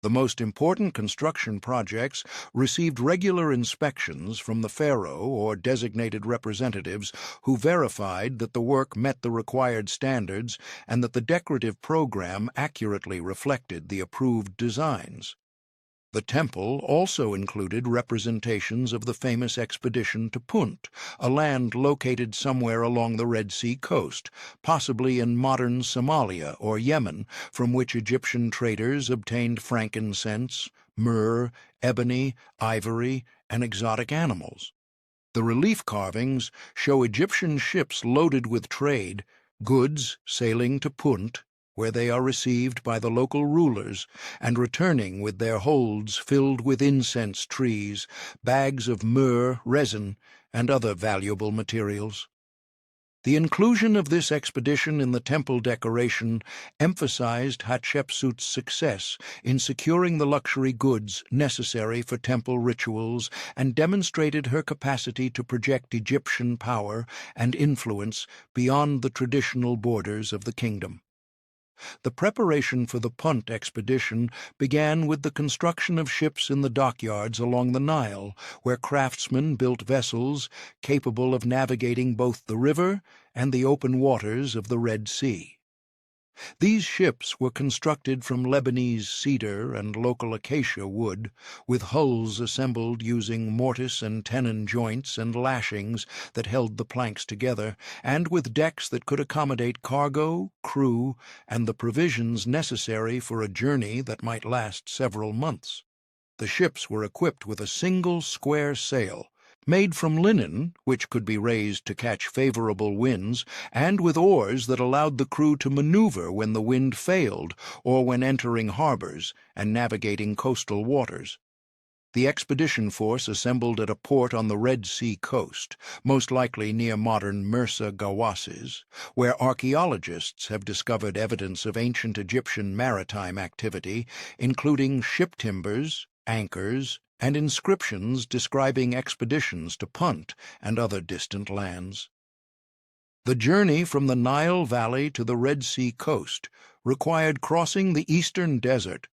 Speaker 1: The most important construction projects received regular inspections from the Pharaoh or designated representatives who verified that the work met the required standards and that the decorative program accurately reflected the approved designs. The temple also included representations of the famous expedition to Punt, a land located somewhere along the Red Sea coast, possibly in modern Somalia or Yemen, from which Egyptian traders obtained frankincense, myrrh, ebony, ivory, and exotic animals. The relief carvings show Egyptian ships loaded with trade, goods sailing to Punt, where they are received by the local rulers, and returning with their holds filled with incense trees, bags of myrrh, resin, and other valuable materials. The inclusion of this expedition in the temple decoration emphasized Hatshepsut's success in securing the luxury goods necessary for temple rituals and demonstrated her capacity to project Egyptian power and influence beyond the traditional borders of the kingdom. The preparation for the Punt expedition began with the construction of ships in the dockyards along the Nile, where craftsmen built vessels capable of navigating both the river and the open waters of the Red Sea. These ships were constructed from Lebanese cedar and local acacia wood, with hulls assembled using mortise and tenon joints and lashings that held the planks together, and with decks that could accommodate cargo, crew, and the provisions necessary for a journey that might last several months. The ships were equipped with a single square sail, made from linen, which could be raised to catch favorable winds, and with oars that allowed the crew to maneuver when the wind failed or when entering harbors and navigating coastal waters. The expedition force assembled at a port on the Red Sea coast, most likely near modern Mersa Gawasses, where archaeologists have discovered evidence of ancient Egyptian maritime activity, including ship timbers, anchors, and inscriptions describing expeditions to Punt and other distant lands. The journey from the Nile Valley to the Red Sea coast required crossing the eastern desert,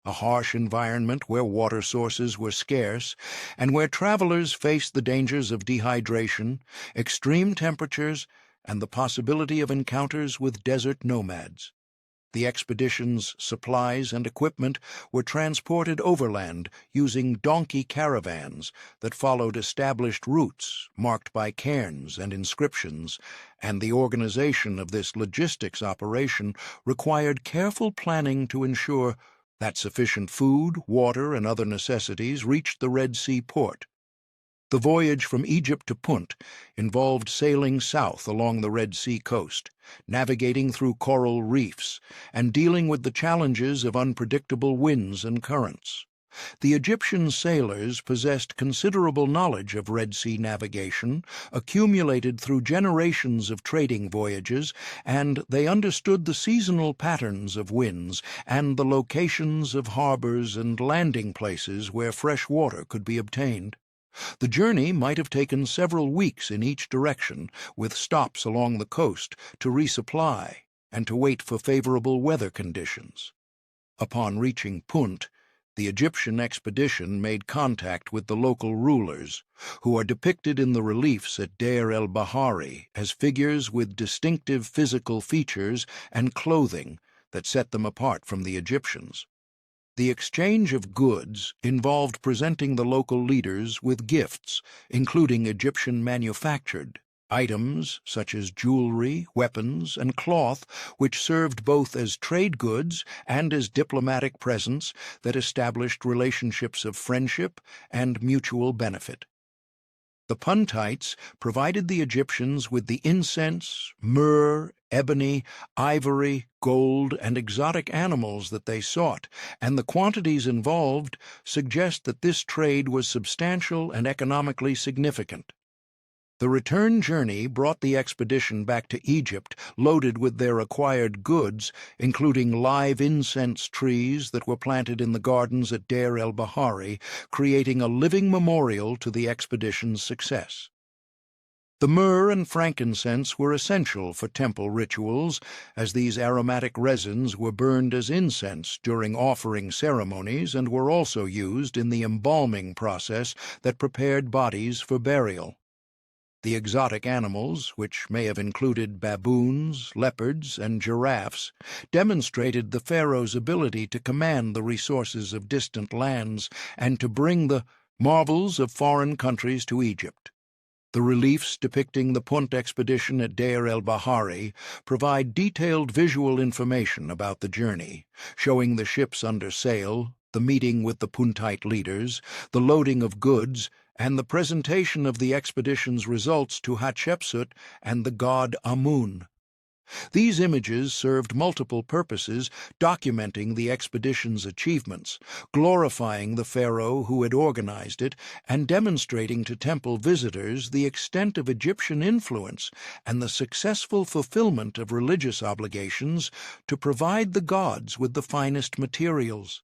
Speaker 1: a harsh environment where water sources were scarce and where travelers faced the dangers of dehydration, extreme temperatures, and the possibility of encounters with desert nomads. The expedition's supplies and equipment were transported overland using donkey caravans that followed established routes marked by cairns and inscriptions, and the organization of this logistics operation required careful planning to ensure that sufficient food, water, and other necessities reached the Red Sea port. The voyage from Egypt to Punt involved sailing south along the Red Sea coast, navigating through coral reefs, and dealing with the challenges of unpredictable winds and currents. The Egyptian sailors possessed considerable knowledge of Red Sea navigation, accumulated through generations of trading voyages, and they understood the seasonal patterns of winds and the locations of harbors and landing places where fresh water could be obtained. The journey might have taken several weeks in each direction, with stops along the coast to resupply and to wait for favorable weather conditions. Upon reaching Punt, the Egyptian expedition made contact with the local rulers, who are depicted in the reliefs at Deir el-Bahari as figures with distinctive physical features and clothing that set them apart from the Egyptians. The exchange of goods involved presenting the local leaders with gifts, including Egyptian-manufactured items such as jewelry, weapons, and cloth, which served both as trade goods and as diplomatic presents that established relationships of friendship and mutual benefit. The Puntites provided the Egyptians with the incense, myrrh, ebony, ivory, gold, and exotic animals that they sought, and the quantities involved suggest that this trade was substantial and economically significant. The return journey brought the expedition back to Egypt loaded with their acquired goods, including live incense trees that were planted in the gardens at Deir el-Bahari, creating a living memorial to the expedition's success. The myrrh and frankincense were essential for temple rituals, as these aromatic resins were burned as incense during offering ceremonies and were also used in the embalming process that prepared bodies for burial. The exotic animals, which may have included baboons, leopards, and giraffes, demonstrated the pharaoh's ability to command the resources of distant lands and to bring the marvels of foreign countries to Egypt. The reliefs depicting the Punt expedition at Deir el-Bahari provide detailed visual information about the journey, showing the ships under sail, the meeting with the Puntite leaders, the loading of goods, and the presentation of the expedition's results to Hatshepsut and the god Amun. These images served multiple purposes, documenting the expedition's achievements, glorifying the pharaoh who had organized it, and demonstrating to temple visitors the extent of Egyptian influence and the successful fulfillment of religious obligations to provide the gods with the finest materials.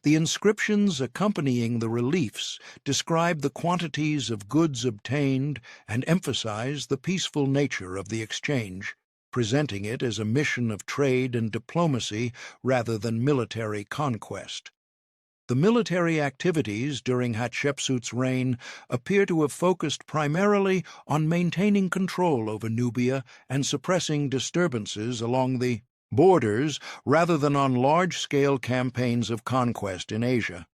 Speaker 1: The inscriptions accompanying the reliefs describe the quantities of goods obtained and emphasize the peaceful nature of the exchange, presenting it as a mission of trade and diplomacy rather than military conquest. The military activities during Hatshepsut's reign appear to have focused primarily on maintaining control over Nubia and suppressing disturbances along the borders rather than on large-scale campaigns of conquest in Asia.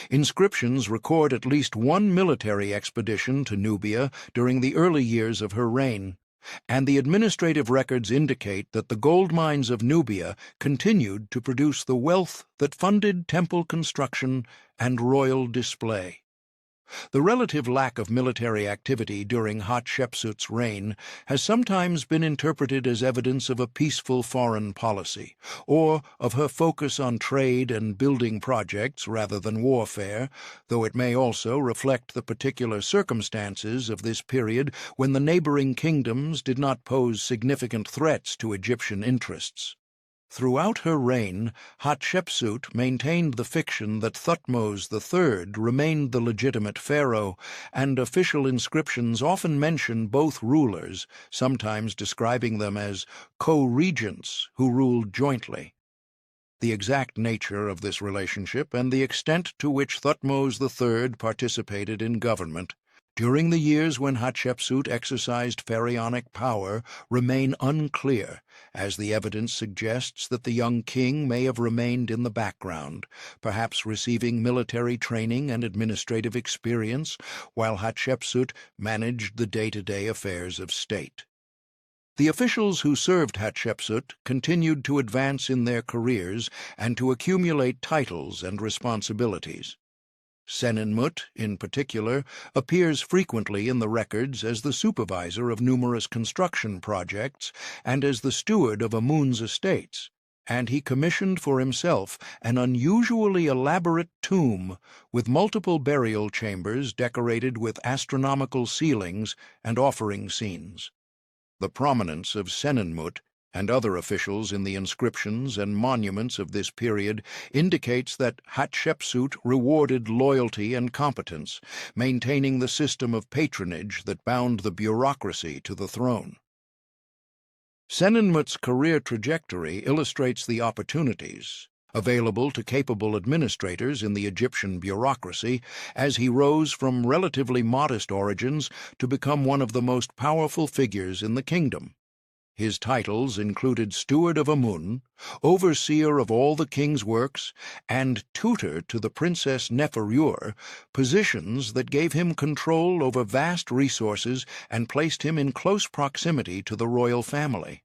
Speaker 1: Inscriptions record at least one military expedition to Nubia during the early years of her reign, and the administrative records indicate that the gold mines of Nubia continued to produce the wealth that funded temple construction and royal display. The relative lack of military activity during Hatshepsut's reign has sometimes been interpreted as evidence of a peaceful foreign policy, or of her focus on trade and building projects rather than warfare, though it may also reflect the particular circumstances of this period when the neighboring kingdoms did not pose significant threats to Egyptian interests. Throughout her reign, Hatshepsut maintained the fiction that Thutmose III remained the legitimate pharaoh, and official inscriptions often mention both rulers, sometimes describing them as co-regents who ruled jointly. The exact nature of this relationship and the extent to which Thutmose III participated in government during the years when Hatshepsut exercised pharaonic power remain unclear, as the evidence suggests that the young king may have remained in the background, perhaps receiving military training and administrative experience, while Hatshepsut managed the day-to-day affairs of state. The officials who served Hatshepsut continued to advance in their careers and to accumulate titles and responsibilities. Senenmut, in particular, appears frequently in the records as the supervisor of numerous construction projects and as the steward of Amun's estates, and he commissioned for himself an unusually elaborate tomb with multiple burial chambers decorated with astronomical ceilings and offering scenes. The prominence of Senenmut and other officials in the inscriptions and monuments of this period indicates that Hatshepsut rewarded loyalty and competence, maintaining the system of patronage that bound the bureaucracy to the throne. Senenmut's career trajectory illustrates the opportunities available to capable administrators in the Egyptian bureaucracy as he rose from relatively modest origins to become one of the most powerful figures in the kingdom. His titles included Steward of Amun, Overseer of all the king's works, and Tutor to the Princess Neferure, positions that gave him control over vast resources and placed him in close proximity to the royal family.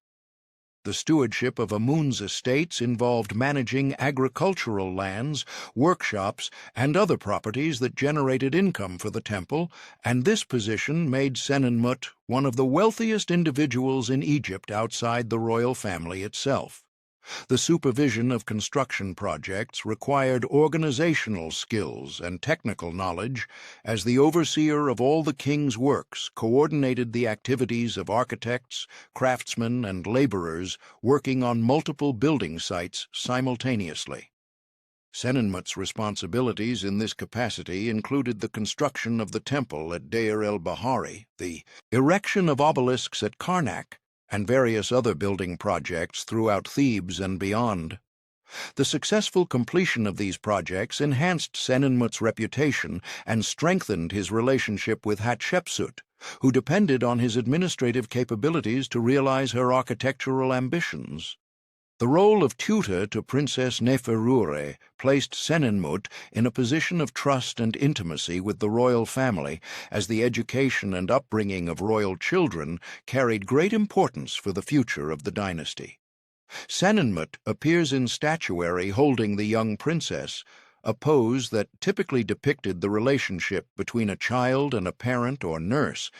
Speaker 1: The stewardship of Amun's estates involved managing agricultural lands, workshops, and other properties that generated income for the temple, and this position made Senenmut one of the wealthiest individuals in Egypt outside the royal family itself. The supervision of construction projects required organizational skills and technical knowledge, as the overseer of all the king's works coordinated the activities of architects, craftsmen, and laborers working on multiple building sites simultaneously. Senenmut's responsibilities in this capacity included the construction of the temple at Deir el-Bahari, the erection of obelisks at Karnak, and various other building projects throughout Thebes and beyond. The successful completion of these projects enhanced Senenmut's reputation and strengthened his relationship with Hatshepsut, who depended on his administrative capabilities to realize her architectural ambitions. The role of tutor to Princess Neferure placed Senenmut in a position of trust and intimacy with the royal family, as the education and upbringing of royal children carried great importance for the future of the dynasty. Senenmut appears in statuary holding the young princess, a pose that typically depicted the relationship between a child and a parent or nurse,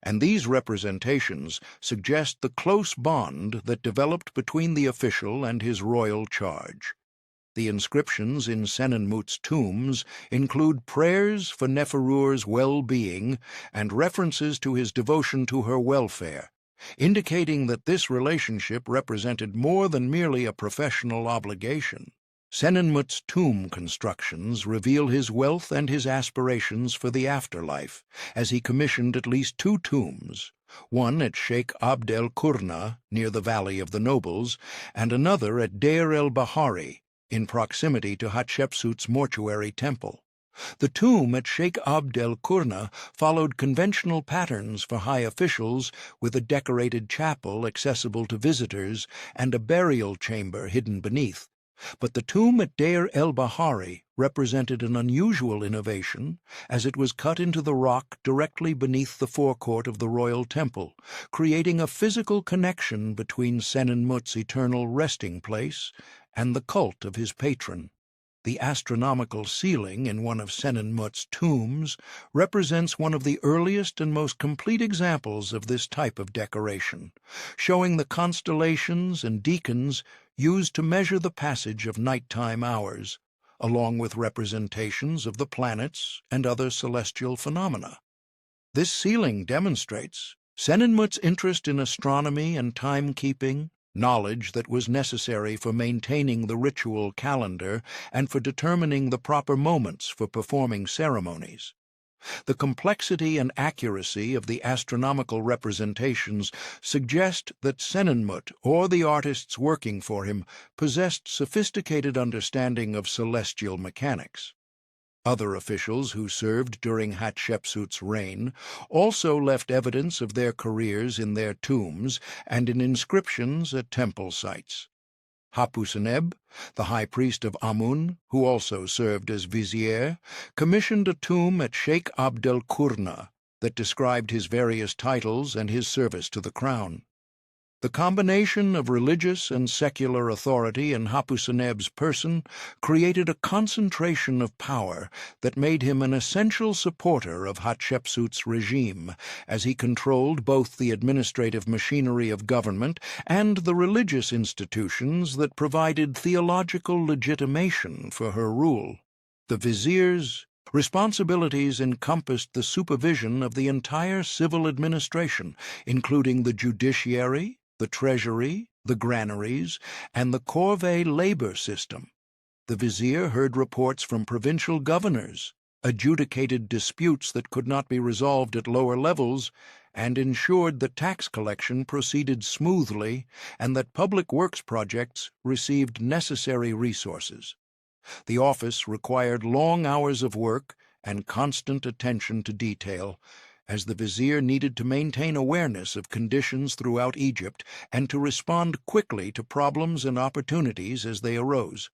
Speaker 1: and these representations suggest the close bond that developed between the official and his royal charge. The inscriptions in Senenmut's tombs include prayers for Neferure's well-being and references to his devotion to her welfare, indicating that this relationship represented more than merely a professional obligation. Senenmut's tomb constructions reveal his wealth and his aspirations for the afterlife, as he commissioned at least 2 tombs, one at Sheikh Abd el-Qurna, near the Valley of the Nobles, and another at Deir el-Bahari, in proximity to Hatshepsut's mortuary temple. The tomb at Sheikh Abd el-Qurna followed conventional patterns for high officials, with a decorated chapel accessible to visitors and a burial chamber hidden beneath. But the tomb at Deir el-Bahari represented an unusual innovation, as it was cut into the rock directly beneath the forecourt of the royal temple, creating a physical connection between Senenmut's eternal resting place and the cult of his patron. The astronomical ceiling in one of Senenmut's tombs represents one of the earliest and most complete examples of this type of decoration, showing the constellations and deacons used to measure the passage of nighttime hours, along with representations of the planets and other celestial phenomena. This ceiling demonstrates Senenmut's interest in astronomy and timekeeping, knowledge that was necessary for maintaining the ritual calendar and for determining the proper moments for performing ceremonies. The complexity and accuracy of the astronomical representations suggest that Senenmut, or the artists working for him, possessed sophisticated understanding of celestial mechanics. Other officials who served during Hatshepsut's reign also left evidence of their careers in their tombs and in inscriptions at temple sites. Hapuseneb, the high priest of Amun, who also served as vizier, commissioned a tomb at Sheikh Abd el-Qurna that described his various titles and his service to the crown. The combination of religious and secular authority in Hapuseneb's person created a concentration of power that made him an essential supporter of Hatshepsut's regime, as he controlled both the administrative machinery of government and the religious institutions that provided theological legitimation for her rule. The vizier's responsibilities encompassed the supervision of the entire civil administration, including the judiciary, the treasury, the granaries, and the corvée labor system. The vizier heard reports from provincial governors, adjudicated disputes that could not be resolved at lower levels, and ensured that tax collection proceeded smoothly and that public works projects received necessary resources. The office required long hours of work and constant attention to detail, as the vizier needed to maintain awareness of conditions throughout Egypt and to respond quickly to problems and opportunities as they arose.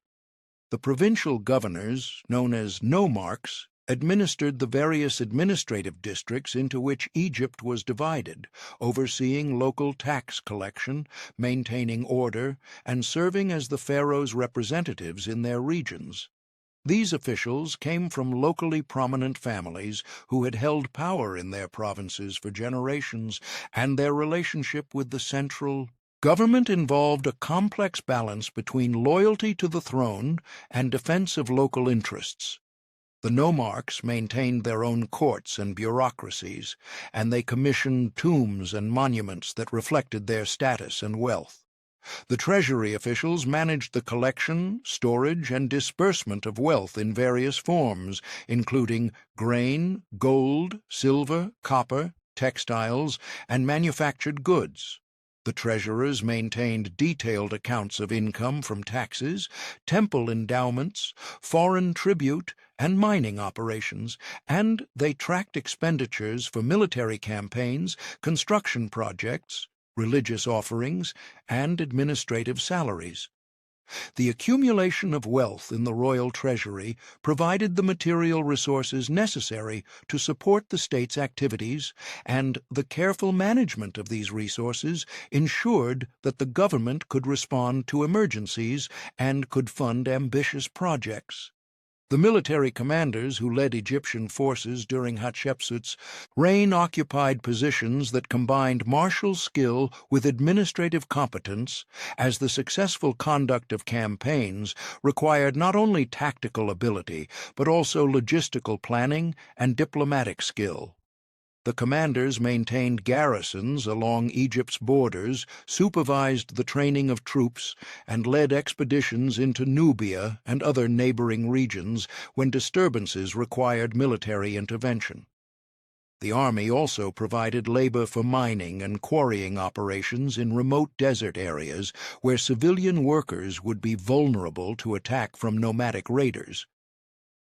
Speaker 1: The provincial governors, known as nomarchs, administered the various administrative districts into which Egypt was divided, overseeing local tax collection, maintaining order, and serving as the pharaoh's representatives in their regions. These officials came from locally prominent families who had held power in their provinces for generations, and their relationship with the central government involved a complex balance between loyalty to the throne and defense of local interests. The nomarchs maintained their own courts and bureaucracies, and they commissioned tombs and monuments that reflected their status and wealth. The treasury officials managed the collection, storage, and disbursement of wealth in various forms, including grain, gold, silver, copper, textiles, and manufactured goods. The treasurers maintained detailed accounts of income from taxes, temple endowments, foreign tribute, and mining operations, and they tracked expenditures for military campaigns, construction projects, religious offerings, and administrative salaries. The accumulation of wealth in the royal treasury provided the material resources necessary to support the state's activities, and the careful management of these resources ensured that the government could respond to emergencies and could fund ambitious projects. The military commanders who led Egyptian forces during Hatshepsut's reign occupied positions that combined martial skill with administrative competence, as the successful conduct of campaigns required not only tactical ability but also logistical planning and diplomatic skill. The commanders maintained garrisons along Egypt's borders, supervised the training of troops, and led expeditions into Nubia and other neighboring regions when disturbances required military intervention. The army also provided labor for mining and quarrying operations in remote desert areas where civilian workers would be vulnerable to attack from nomadic raiders.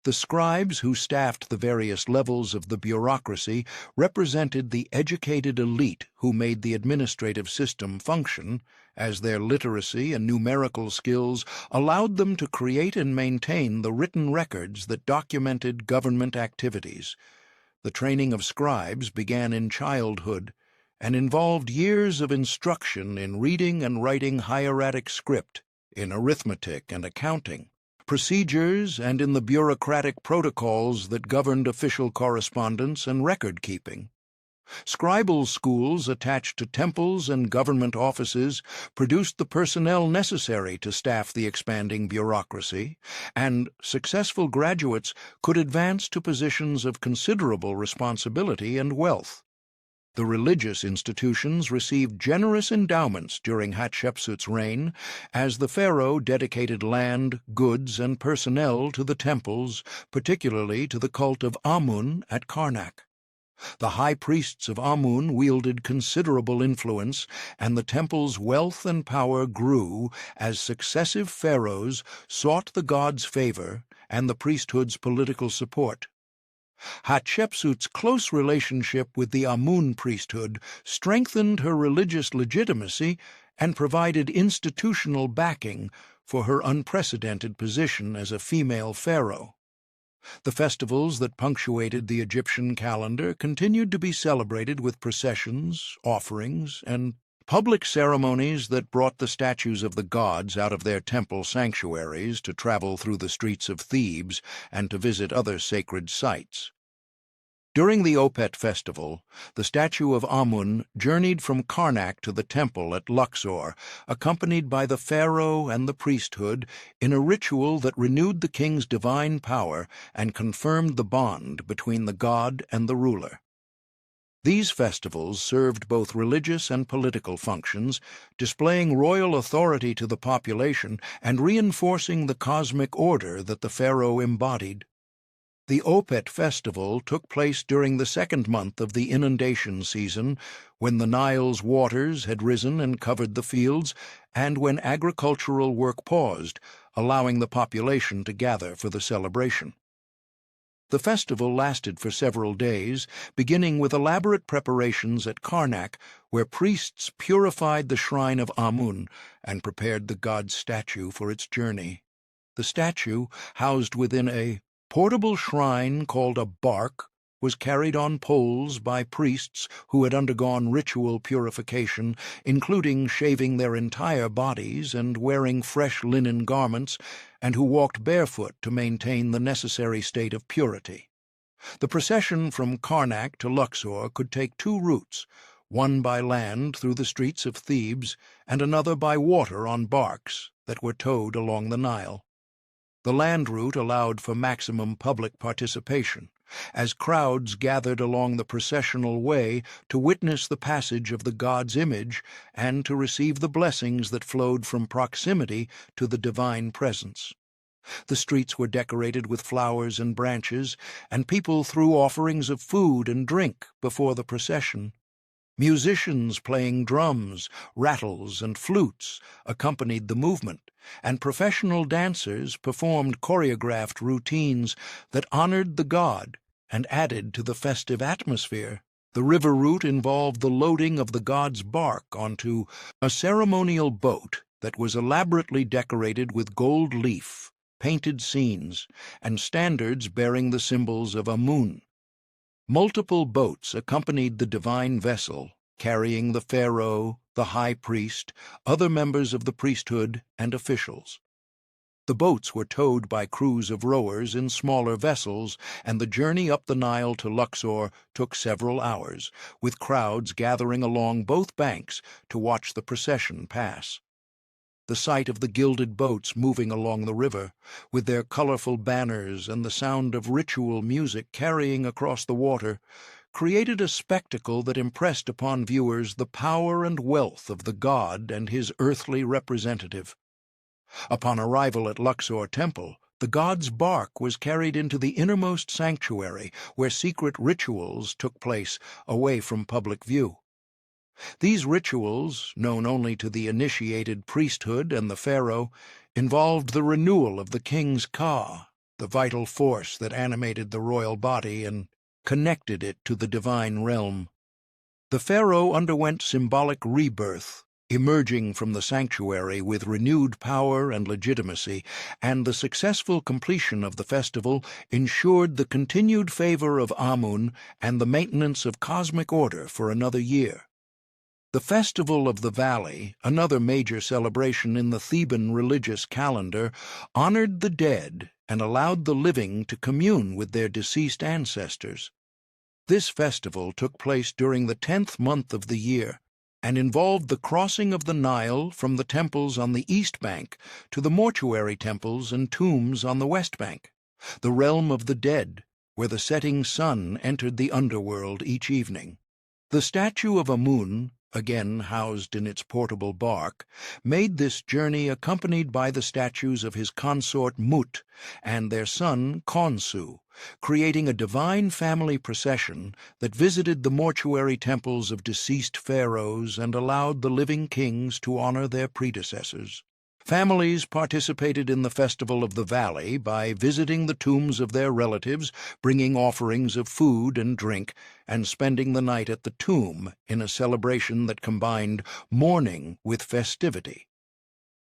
Speaker 1: The scribes who staffed the various levels of the bureaucracy represented the educated elite who made the administrative system function, as their literacy and numerical skills allowed them to create and maintain the written records that documented government activities. The training of scribes began in childhood and involved years of instruction in reading and writing hieratic script, in arithmetic and accounting, procedures, and in the bureaucratic protocols that governed official correspondence and record-keeping. Scribal schools attached to temples and government offices produced the personnel necessary to staff the expanding bureaucracy, and successful graduates could advance to positions of considerable responsibility and wealth. The religious institutions received generous endowments during Hatshepsut's reign, as the pharaoh dedicated land, goods, and personnel to the temples, particularly to the cult of Amun at Karnak. The high priests of Amun wielded considerable influence, and the temple's wealth and power grew as successive pharaohs sought the god's favor and the priesthood's political support. Hatshepsut's close relationship with the Amun priesthood strengthened her religious legitimacy and provided institutional backing for her unprecedented position as a female pharaoh. The festivals that punctuated the Egyptian calendar continued to be celebrated with processions, offerings, and public ceremonies that brought the statues of the gods out of their temple sanctuaries to travel through the streets of Thebes and to visit other sacred sites. During the Opet festival, the statue of Amun journeyed from Karnak to the temple at Luxor, accompanied by the pharaoh and the priesthood in a ritual that renewed the king's divine power and confirmed the bond between the god and the ruler. These festivals served both religious and political functions, displaying royal authority to the population and reinforcing the cosmic order that the pharaoh embodied. The Opet festival took place during the second month of the inundation season, when the Nile's waters had risen and covered the fields, and when agricultural work paused, allowing the population to gather for the celebration. The festival lasted for several days, beginning with elaborate preparations at Karnak, where priests purified the shrine of Amun and prepared the god's statue for its journey. The statue, housed within a portable shrine called a bark, was carried on poles by priests who had undergone ritual purification, including shaving their entire bodies and wearing fresh linen garments, and who walked barefoot to maintain the necessary state of purity. The procession from Karnak to Luxor could take two routes, one by land through the streets of Thebes and another by water on barks that were towed along the Nile. The land route allowed for maximum public participation, as crowds gathered along the processional way to witness the passage of the god's image and to receive the blessings that flowed from proximity to the divine presence. The streets were decorated with flowers and branches, and people threw offerings of food and drink before the procession. Musicians playing drums, rattles, and flutes accompanied the movement, and professional dancers performed choreographed routines that honored the god and added to the festive atmosphere. The river route involved the loading of the god's bark onto a ceremonial boat that was elaborately decorated with gold leaf, painted scenes, and standards bearing the symbols of Amun. Multiple boats accompanied the divine vessel, carrying the pharaoh, the high priest, other members of the priesthood, and officials. The boats were towed by crews of rowers in smaller vessels, and the journey up the Nile to Luxor took several hours, with crowds gathering along both banks to watch the procession pass. The sight of the gilded boats moving along the river, with their colorful banners and the sound of ritual music carrying across the water, created a spectacle that impressed upon viewers the power and wealth of the god and his earthly representative. Upon arrival at Luxor Temple, the god's bark was carried into the innermost sanctuary, where secret rituals took place away from public view. These rituals, known only to the initiated priesthood and the pharaoh, involved the renewal of the king's ka, the vital force that animated the royal body and connected it to the divine realm. The pharaoh underwent symbolic rebirth, emerging from the sanctuary with renewed power and legitimacy, and the successful completion of the festival ensured the continued favor of Amun and the maintenance of cosmic order for another year. The Festival of the Valley, another major celebration in the Theban religious calendar, honored the dead and allowed the living to commune with their deceased ancestors. This festival took place during the 10th month of the year and involved the crossing of the Nile from the temples on the east bank to the mortuary temples and tombs on the west bank, the realm of the dead, where the setting sun entered the underworld each evening. The statue of Amun, again housed in its portable bark, made this journey accompanied by the statues of his consort Mut and their son Khonsu, creating a divine family procession that visited the mortuary temples of deceased pharaohs and allowed the living kings to honor their predecessors. Families participated in the Festival of the Valley by visiting the tombs of their relatives, bringing offerings of food and drink, and spending the night at the tomb in a celebration that combined mourning with festivity.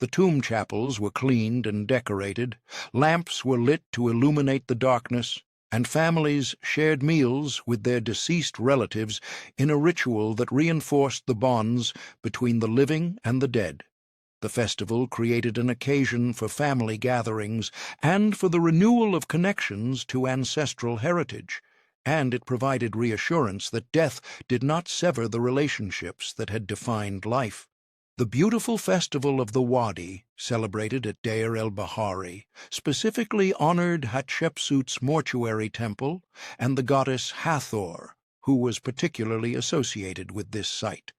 Speaker 1: The tomb chapels were cleaned and decorated, lamps were lit to illuminate the darkness, and families shared meals with their deceased relatives in a ritual that reinforced the bonds between the living and the dead. The festival created an occasion for family gatherings and for the renewal of connections to ancestral heritage, and it provided reassurance that death did not sever the relationships that had defined life. The beautiful festival of the Wadi, celebrated at Deir el-Bahari, specifically honored Hatshepsut's mortuary temple and the goddess Hathor, who was particularly associated with this site.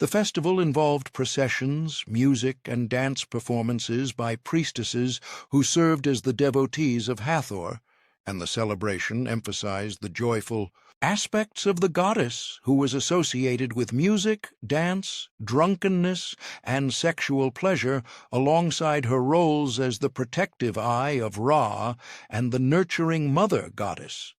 Speaker 1: The festival involved processions, music, and dance performances by priestesses who served as the devotees of Hathor, and the celebration emphasized the joyful aspects of the goddess, who was associated with music, dance, drunkenness, and sexual pleasure, alongside her roles as the protective eye of Ra and the nurturing mother goddess.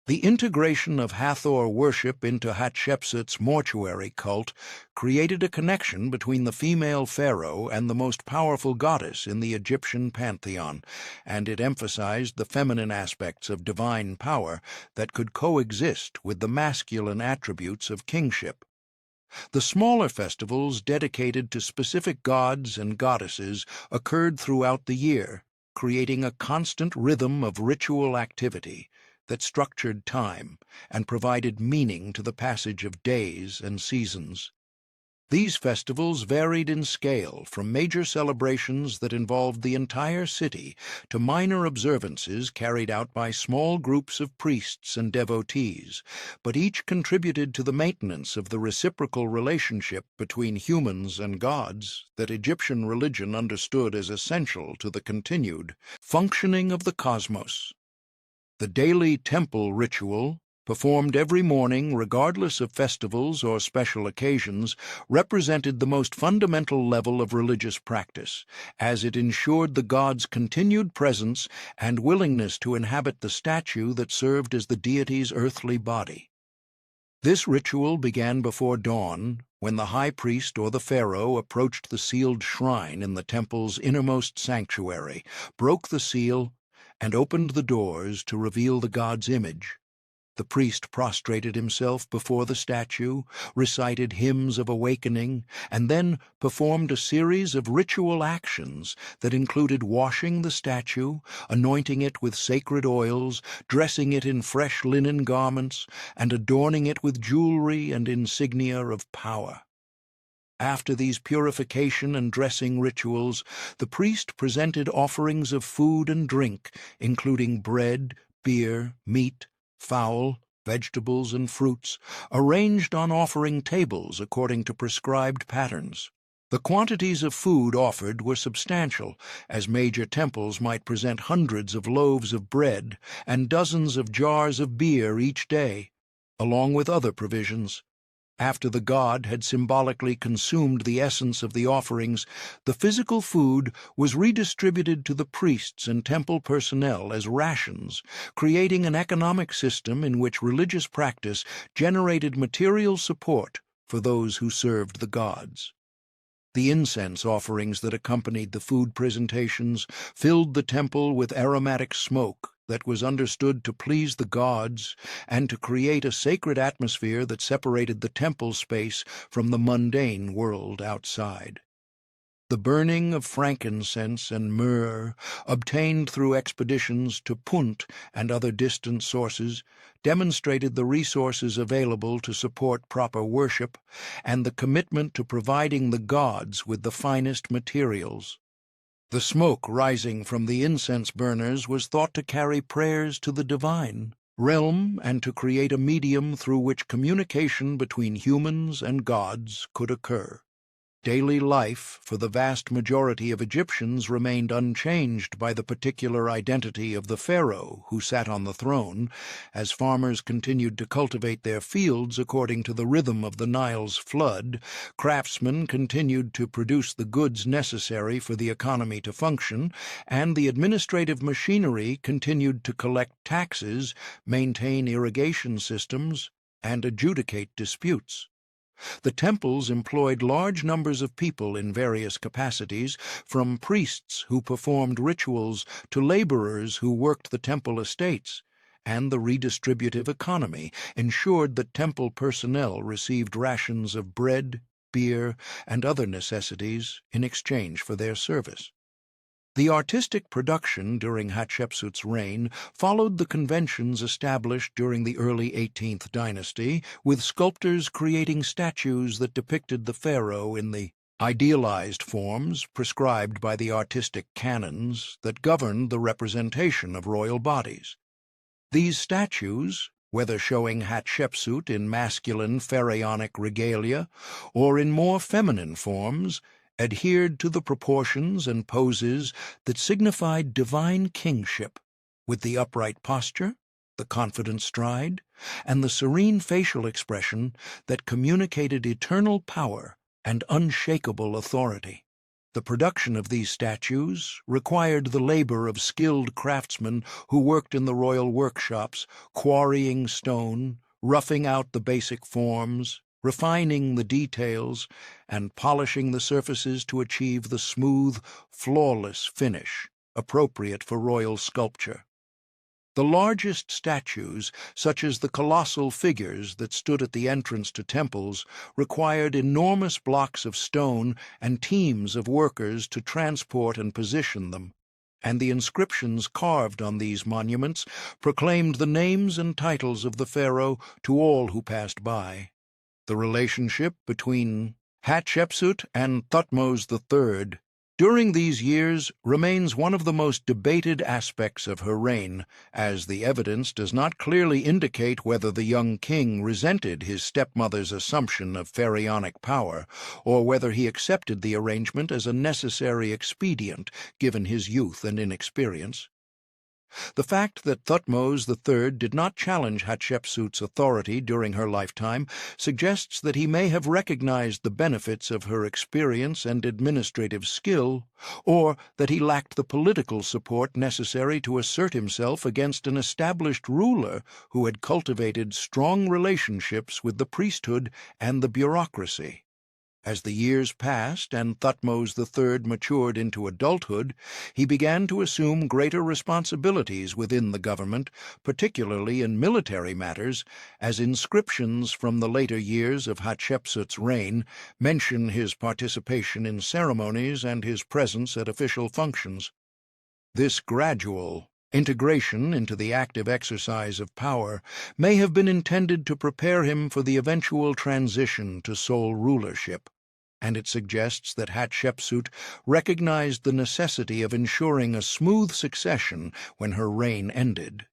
Speaker 1: The integration of Hathor worship into Hatshepsut's mortuary cult created a connection between the female pharaoh and the most powerful goddess in the Egyptian pantheon, and it emphasized the feminine aspects of divine power that could coexist with the masculine attributes of kingship. The smaller festivals dedicated to specific gods and goddesses occurred throughout the year, creating a constant rhythm of ritual activity that structured time and provided meaning to the passage of days and seasons. These festivals varied in scale, from major celebrations that involved the entire city to minor observances carried out by small groups of priests and devotees, but each contributed to the maintenance of the reciprocal relationship between humans and gods that Egyptian religion understood as essential to the continued functioning of the cosmos. The daily temple ritual, performed every morning regardless of festivals or special occasions, represented the most fundamental level of religious practice, as it ensured the god's continued presence and willingness to inhabit the statue that served as the deity's earthly body. This ritual began before dawn, when the high priest or the pharaoh approached the sealed shrine in the temple's innermost sanctuary, broke the seal, and opened the doors to reveal the god's image. The priest prostrated himself before the statue, recited hymns of awakening, and then performed a series of ritual actions that included washing the statue, anointing it with sacred oils, dressing it in fresh linen garments, and adorning it with jewelry and insignia of power. After these purification and dressing rituals, the priest presented offerings of food and drink, including bread, beer, meat, fowl, vegetables, and fruits, arranged on offering tables according to prescribed patterns. The quantities of food offered were substantial, as major temples might present hundreds of loaves of bread and dozens of jars of beer each day, along with other provisions. After the god had symbolically consumed the essence of the offerings, the physical food was redistributed to the priests and temple personnel as rations, creating an economic system in which religious practice generated material support for those who served the gods. The incense offerings that accompanied the food presentations filled the temple with aromatic smoke that was understood to please the gods and to create a sacred atmosphere that separated the temple space from the mundane world outside. The burning of frankincense and myrrh, obtained through expeditions to Punt and other distant sources, demonstrated the resources available to support proper worship and the commitment to providing the gods with the finest materials. The smoke rising from the incense burners was thought to carry prayers to the divine realm and to create a medium through which communication between humans and gods could occur. Daily life for the vast majority of Egyptians remained unchanged by the particular identity of the pharaoh who sat on the throne, as farmers continued to cultivate their fields according to the rhythm of the Nile's flood, craftsmen continued to produce the goods necessary for the economy to function, and the administrative machinery continued to collect taxes, maintain irrigation systems, and adjudicate disputes. The temples employed large numbers of people in various capacities, from priests who performed rituals to laborers who worked the temple estates, and the redistributive economy ensured that temple personnel received rations of bread, beer, and other necessities in exchange for their service. The artistic production during Hatshepsut's reign followed the conventions established during the early 18th dynasty, with sculptors creating statues that depicted the pharaoh in the idealized forms prescribed by the artistic canons that governed the representation of royal bodies. These statues, whether showing Hatshepsut in masculine pharaonic regalia or in more feminine forms, adhered to the proportions and poses that signified divine kingship, with the upright posture, the confident stride, and the serene facial expression that communicated eternal power and unshakable authority. The production of these statues required the labor of skilled craftsmen who worked in the royal workshops, quarrying stone, roughing out the basic forms, refining the details, and polishing the surfaces to achieve the smooth, flawless finish appropriate for royal sculpture. The largest statues, such as the colossal figures that stood at the entrance to temples, required enormous blocks of stone and teams of workers to transport and position them, and the inscriptions carved on these monuments proclaimed the names and titles of the pharaoh to all who passed by. The relationship between Hatshepsut and Thutmose III, during these years, remains one of the most debated aspects of her reign, as the evidence does not clearly indicate whether the young king resented his stepmother's assumption of pharaonic power, or whether he accepted the arrangement as a necessary expedient, given his youth and inexperience. The fact that Thutmose III did not challenge Hatshepsut's authority during her lifetime suggests that he may have recognized the benefits of her experience and administrative skill, or that he lacked the political support necessary to assert himself against an established ruler who had cultivated strong relationships with the priesthood and the bureaucracy. As the years passed and Thutmose III matured into adulthood, he began to assume greater responsibilities within the government, particularly in military matters, as inscriptions from the later years of Hatshepsut's reign mention his participation in ceremonies and his presence at official functions. This gradual integration into the active exercise of power may have been intended to prepare him for the eventual transition to sole rulership, and it suggests that Hatshepsut recognized the necessity of ensuring a smooth succession when her reign ended.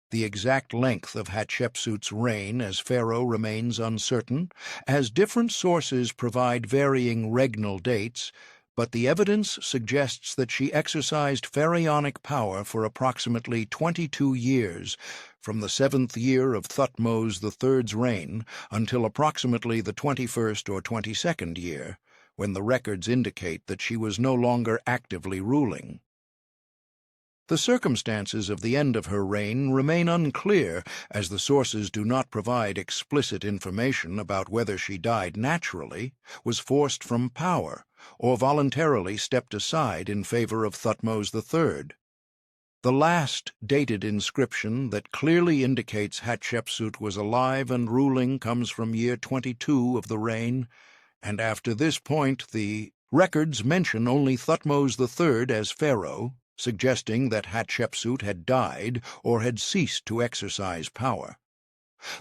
Speaker 1: The exact length of Hatshepsut's reign as pharaoh remains uncertain, as different sources provide varying regnal dates, but the evidence suggests that she exercised pharaonic power for approximately 22 years, from the 7th year of Thutmose III's reign until approximately the 21st or 22nd year, when the records indicate that she was no longer actively ruling. The circumstances of the end of her reign remain unclear, as the sources do not provide explicit information about whether she died naturally, was forced from power, or voluntarily stepped aside in favor of Thutmose III. The last dated inscription that clearly indicates Hatshepsut was alive and ruling comes from year 22 of the reign, and after this point the records mention only Thutmose III as pharaoh, suggesting that Hatshepsut had died or had ceased to exercise power.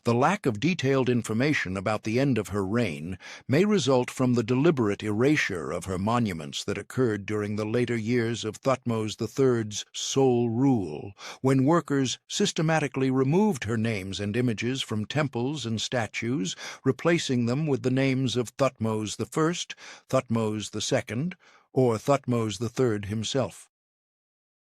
Speaker 1: The lack of detailed information about the end of her reign may result from the deliberate erasure of her monuments that occurred during the later years of Thutmose III's sole rule, when workers systematically removed her names and images from temples and statues, replacing them with the names of Thutmose I, Thutmose II, or Thutmose III himself.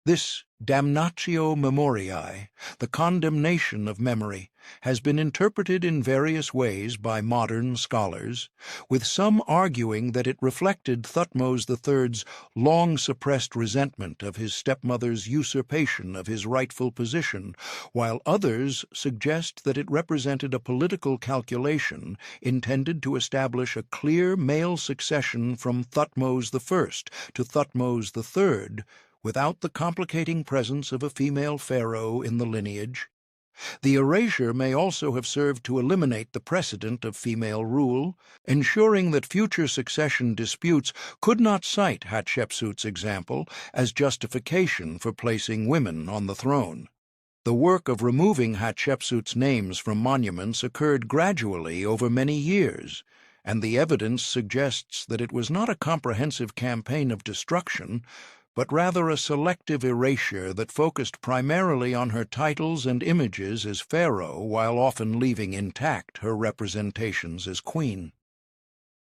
Speaker 1: This damnatio memoriae, the condemnation of memory, has been interpreted in various ways by modern scholars, with some arguing that it reflected Thutmose III's long-suppressed resentment of his stepmother's usurpation of his rightful position, while others suggest that it represented a political calculation intended to establish a clear male succession from Thutmose I to Thutmose III, without the complicating presence of a female pharaoh in the lineage. The erasure may also have served to eliminate the precedent of female rule, ensuring that future succession disputes could not cite Hatshepsut's example as justification for placing women on the throne. The work of removing Hatshepsut's names from monuments occurred gradually over many years, and the evidence suggests that it was not a comprehensive campaign of destruction, but rather a selective erasure that focused primarily on her titles and images as pharaoh while often leaving intact her representations as queen.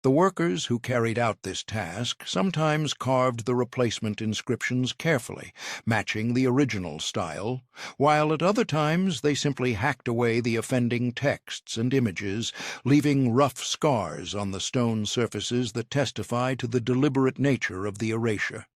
Speaker 1: The workers who carried out this task sometimes carved the replacement inscriptions carefully, matching the original style, while at other times they simply hacked away the offending texts and images, leaving rough scars on the stone surfaces that testify to the deliberate nature of the erasure.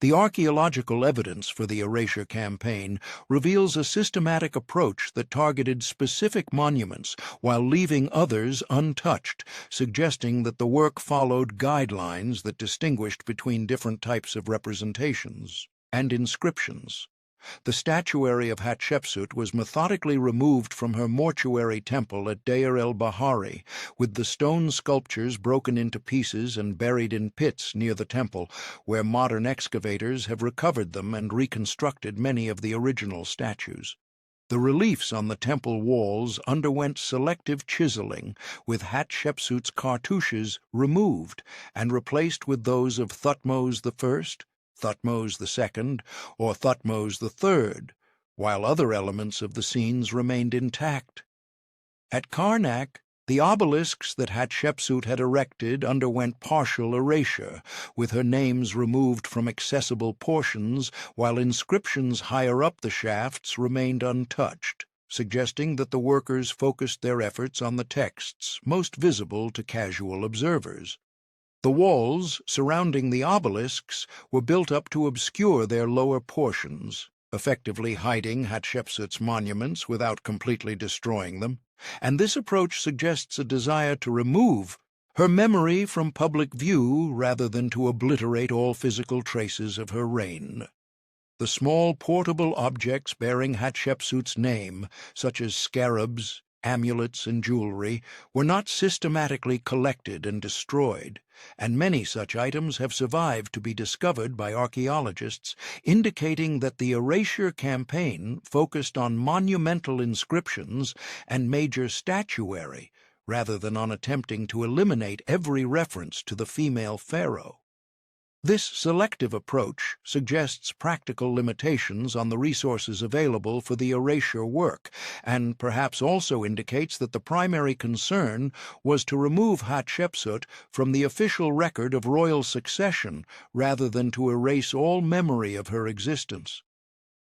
Speaker 1: The archaeological evidence for the erasure campaign reveals a systematic approach that targeted specific monuments while leaving others untouched, suggesting that the work followed guidelines that distinguished between different types of representations and inscriptions. The statuary of Hatshepsut was methodically removed from her mortuary temple at Deir el-Bahari, with the stone sculptures broken into pieces and buried in pits near the temple, where modern excavators have recovered them and reconstructed many of the original statues. The reliefs on the temple walls underwent selective chiseling, with Hatshepsut's cartouches removed and replaced with those of Thutmose I, Thutmose II, or Thutmose III, while other elements of the scenes remained intact. At Karnak, the obelisks that Hatshepsut had erected underwent partial erasure, with her names removed from accessible portions, while inscriptions higher up the shafts remained untouched, suggesting that the workers focused their efforts on the texts most visible to casual observers. The walls surrounding the obelisks were built up to obscure their lower portions, effectively hiding Hatshepsut's monuments without completely destroying them, and this approach suggests a desire to remove her memory from public view rather than to obliterate all physical traces of her reign. The small portable objects bearing Hatshepsut's name, such as scarabs, amulets, and jewelry, were not systematically collected and destroyed, and many such items have survived to be discovered by archaeologists, indicating that the erasure campaign focused on monumental inscriptions and major statuary, rather than on attempting to eliminate every reference to the female pharaoh. This selective approach suggests practical limitations on the resources available for the erasure work, and perhaps also indicates that the primary concern was to remove Hatshepsut from the official record of royal succession rather than to erase all memory of her existence.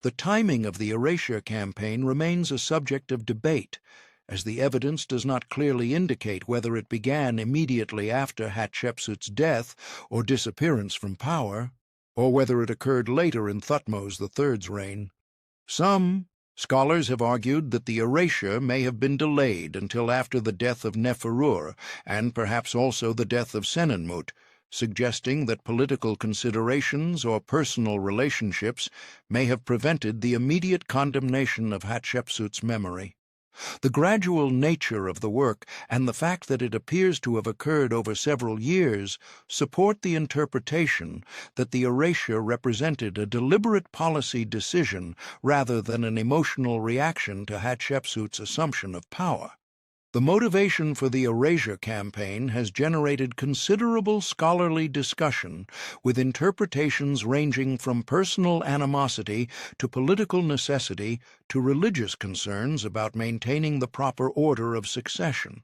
Speaker 1: The timing of the erasure campaign remains a subject of debate, as the evidence does not clearly indicate whether it began immediately after Hatshepsut's death or disappearance from power, or whether it occurred later in Thutmose III's reign. Some scholars have argued that the erasure may have been delayed until after the death of Neferur, and perhaps also the death of Senenmut, suggesting that political considerations or personal relationships may have prevented the immediate condemnation of Hatshepsut's memory. The gradual nature of the work and the fact that it appears to have occurred over several years support the interpretation that the erasure represented a deliberate policy decision rather than an emotional reaction to Hatshepsut's assumption of power. The motivation for the erasure campaign has generated considerable scholarly discussion, with interpretations ranging from personal animosity to political necessity to religious concerns about maintaining the proper order of succession.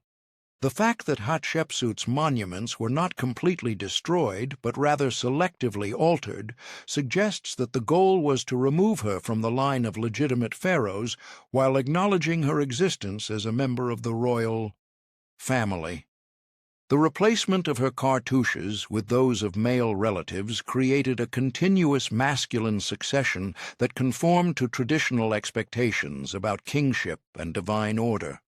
Speaker 1: The fact that Hatshepsut's monuments were not completely destroyed, but rather selectively altered, suggests that the goal was to remove her from the line of legitimate pharaohs while acknowledging her existence as a member of the royal family. The replacement of her cartouches with those of male relatives created a continuous masculine succession that conformed to traditional expectations about kingship and divine order.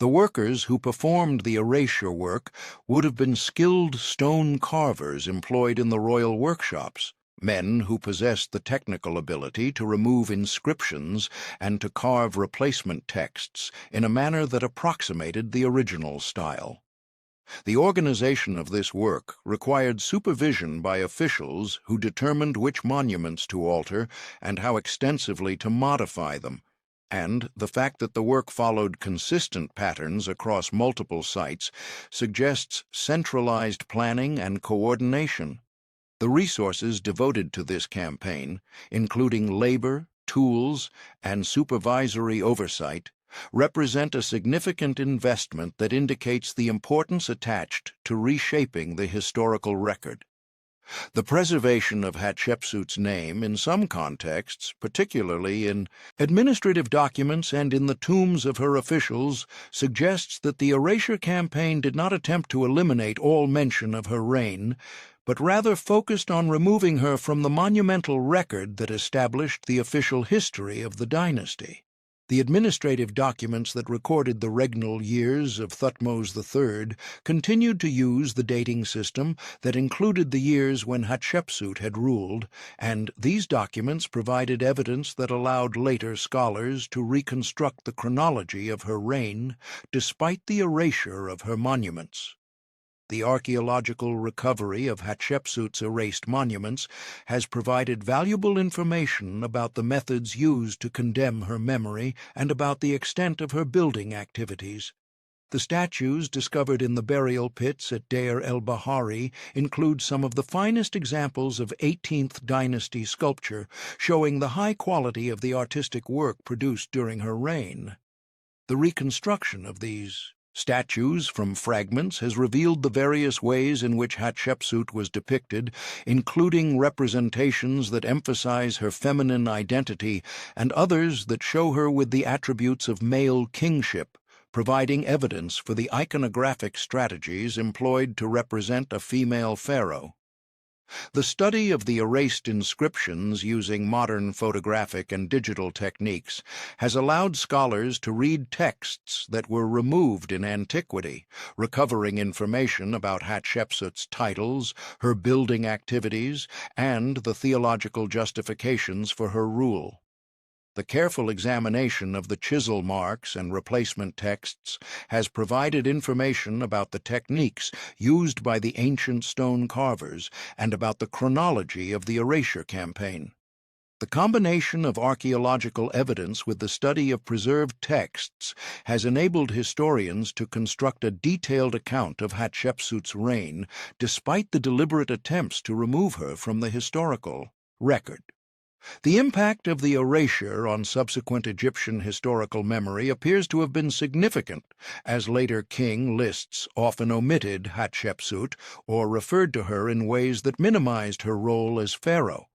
Speaker 1: The workers who performed the erasure work would have been skilled stone carvers employed in the royal workshops, men who possessed the technical ability to remove inscriptions and to carve replacement texts in a manner that approximated the original style. The organization of this work required supervision by officials who determined which monuments to alter and how extensively to modify them, and the fact that the work followed consistent patterns across multiple sites suggests centralized planning and coordination. The resources devoted to this campaign, including labor, tools, and supervisory oversight, represent a significant investment that indicates the importance attached to reshaping the historical record. The preservation of Hatshepsut's name in some contexts, particularly in administrative documents and in the tombs of her officials, suggests that the erasure campaign did not attempt to eliminate all mention of her reign, but rather focused on removing her from the monumental record that established the official history of the dynasty. The administrative documents that recorded the regnal years of Thutmose III continued to use the dating system that included the years when Hatshepsut had ruled, and these documents provided evidence that allowed later scholars to reconstruct the chronology of her reign despite the erasure of her monuments. The archaeological recovery of Hatshepsut's erased monuments has provided valuable information about the methods used to condemn her memory and about the extent of her building activities. The statues discovered in the burial pits at Deir el-Bahari include some of the finest examples of 18th dynasty sculpture, showing the high quality of the artistic work produced during her reign. The reconstruction of these statues from fragments has revealed the various ways in which Hatshepsut was depicted, including representations that emphasize her feminine identity and others that show her with the attributes of male kingship, providing evidence for the iconographic strategies employed to represent a female pharaoh. The study of the erased inscriptions using modern photographic and digital techniques has allowed scholars to read texts that were removed in antiquity, recovering information about Hatshepsut's titles, her building activities, and the theological justifications for her rule. The careful examination of the chisel marks and replacement texts has provided information about the techniques used by the ancient stone carvers and about the chronology of the erasure campaign. The combination of archaeological evidence with the study of preserved texts has enabled historians to construct a detailed account of Hatshepsut's reign, despite the deliberate attempts to remove her from the historical record. The impact of the erasure on subsequent Egyptian historical memory appears to have been significant, as later king lists often omitted Hatshepsut or referred to her in ways that minimized her role as pharaoh.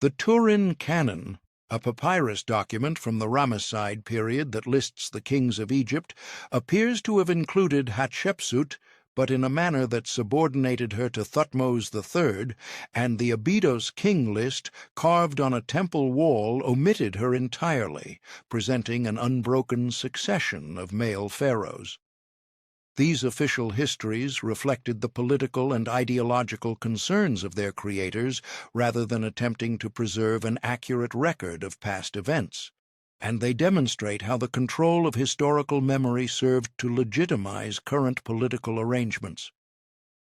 Speaker 1: The Turin Canon, a papyrus document from the Ramesside period that lists the kings of Egypt, appears to have included Hatshepsut, but in a manner that subordinated her to Thutmose III, and the Abydos king list, carved on a temple wall, omitted her entirely, presenting an unbroken succession of male pharaohs. These official histories reflected the political and ideological concerns of their creators rather than attempting to preserve an accurate record of past events, and they demonstrate how the control of historical memory served to legitimize current political arrangements.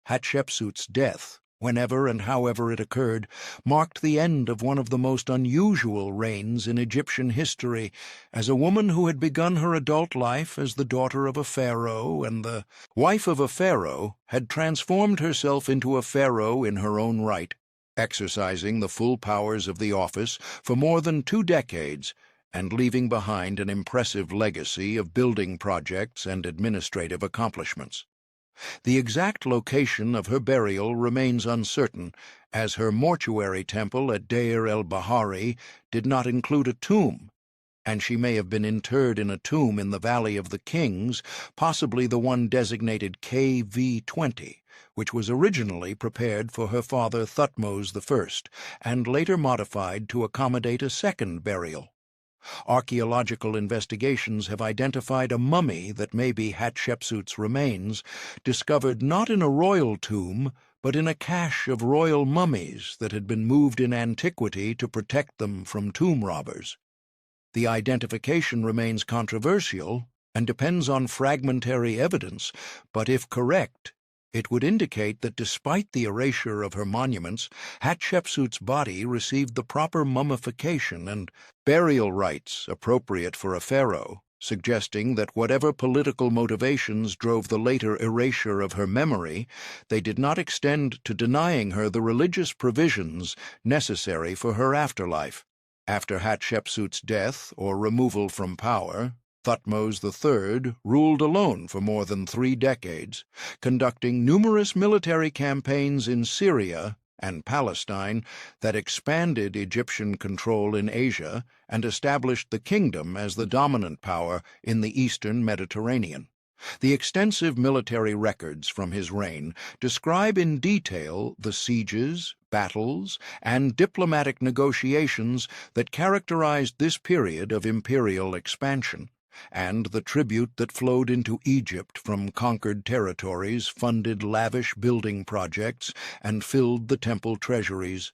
Speaker 1: Hatshepsut's death, whenever and however it occurred, marked the end of one of the most unusual reigns in Egyptian history, as a woman who had begun her adult life as the daughter of a pharaoh and the wife of a pharaoh had transformed herself into a pharaoh in her own right, exercising the full powers of the office for more than 2 decades, and leaving behind an impressive legacy of building projects and administrative accomplishments. The exact location of her burial remains uncertain, as her mortuary temple at Deir el-Bahari did not include a tomb, and she may have been interred in a tomb in the Valley of the Kings, possibly the one designated KV-20, which was originally prepared for her father Thutmose I, and later modified to accommodate a second burial. Archaeological investigations have identified a mummy that may be Hatshepsut's remains, discovered not in a royal tomb, but in a cache of royal mummies that had been moved in antiquity to protect them from tomb robbers. The identification remains controversial and depends on fragmentary evidence, but if correct, it would indicate that despite the erasure of her monuments, Hatshepsut's body received the proper mummification and burial rites appropriate for a pharaoh, suggesting that whatever political motivations drove the later erasure of her memory, they did not extend to denying her the religious provisions necessary for her afterlife. After Hatshepsut's death or removal from power, Thutmose III ruled alone for more than 3 decades, conducting numerous military campaigns in Syria and Palestine that expanded Egyptian control in Asia and established the kingdom as the dominant power in the eastern Mediterranean. The extensive military records from his reign describe in detail the sieges, battles, and diplomatic negotiations that characterized this period of imperial expansion, and the tribute that flowed into Egypt from conquered territories funded lavish building projects and filled the temple treasuries.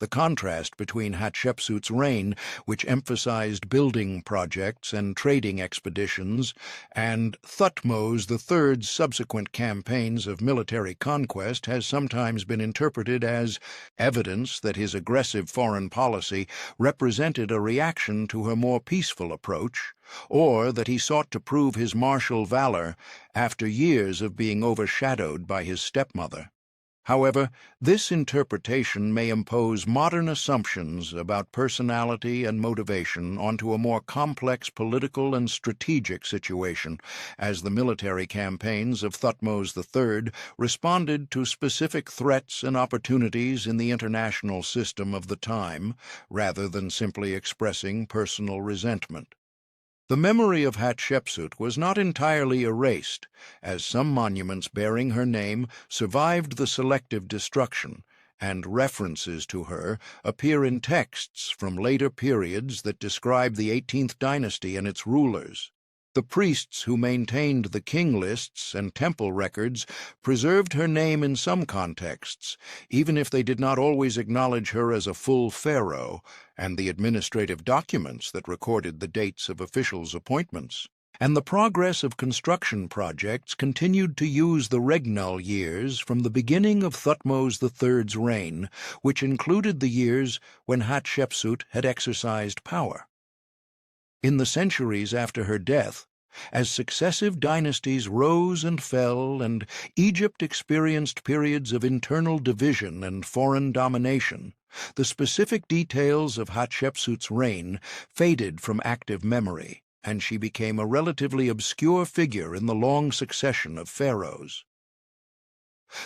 Speaker 1: The contrast between Hatshepsut's reign, which emphasized building projects and trading expeditions, and Thutmose III's subsequent campaigns of military conquest has sometimes been interpreted as evidence that his aggressive foreign policy represented a reaction to her more peaceful approach, or that he sought to prove his martial valor after years of being overshadowed by his stepmother. However, this interpretation may impose modern assumptions about personality and motivation onto a more complex political and strategic situation, as the military campaigns of Thutmose III responded to specific threats and opportunities in the international system of the time, rather than simply expressing personal resentment. The memory of Hatshepsut was not entirely erased, as some monuments bearing her name survived the selective destruction, and references to her appear in texts from later periods that describe the 18th dynasty and its rulers. The priests who maintained the king lists and temple records preserved her name in some contexts, even if they did not always acknowledge her as a full pharaoh, and the administrative documents that recorded the dates of officials' appointments. And the progress of construction projects continued to use the regnal years from the beginning of Thutmose III's reign, which included the years when Hatshepsut had exercised power. In the centuries after her death, as successive dynasties rose and fell and Egypt experienced periods of internal division and foreign domination, the specific details of Hatshepsut's reign faded from active memory, and she became a relatively obscure figure in the long succession of pharaohs.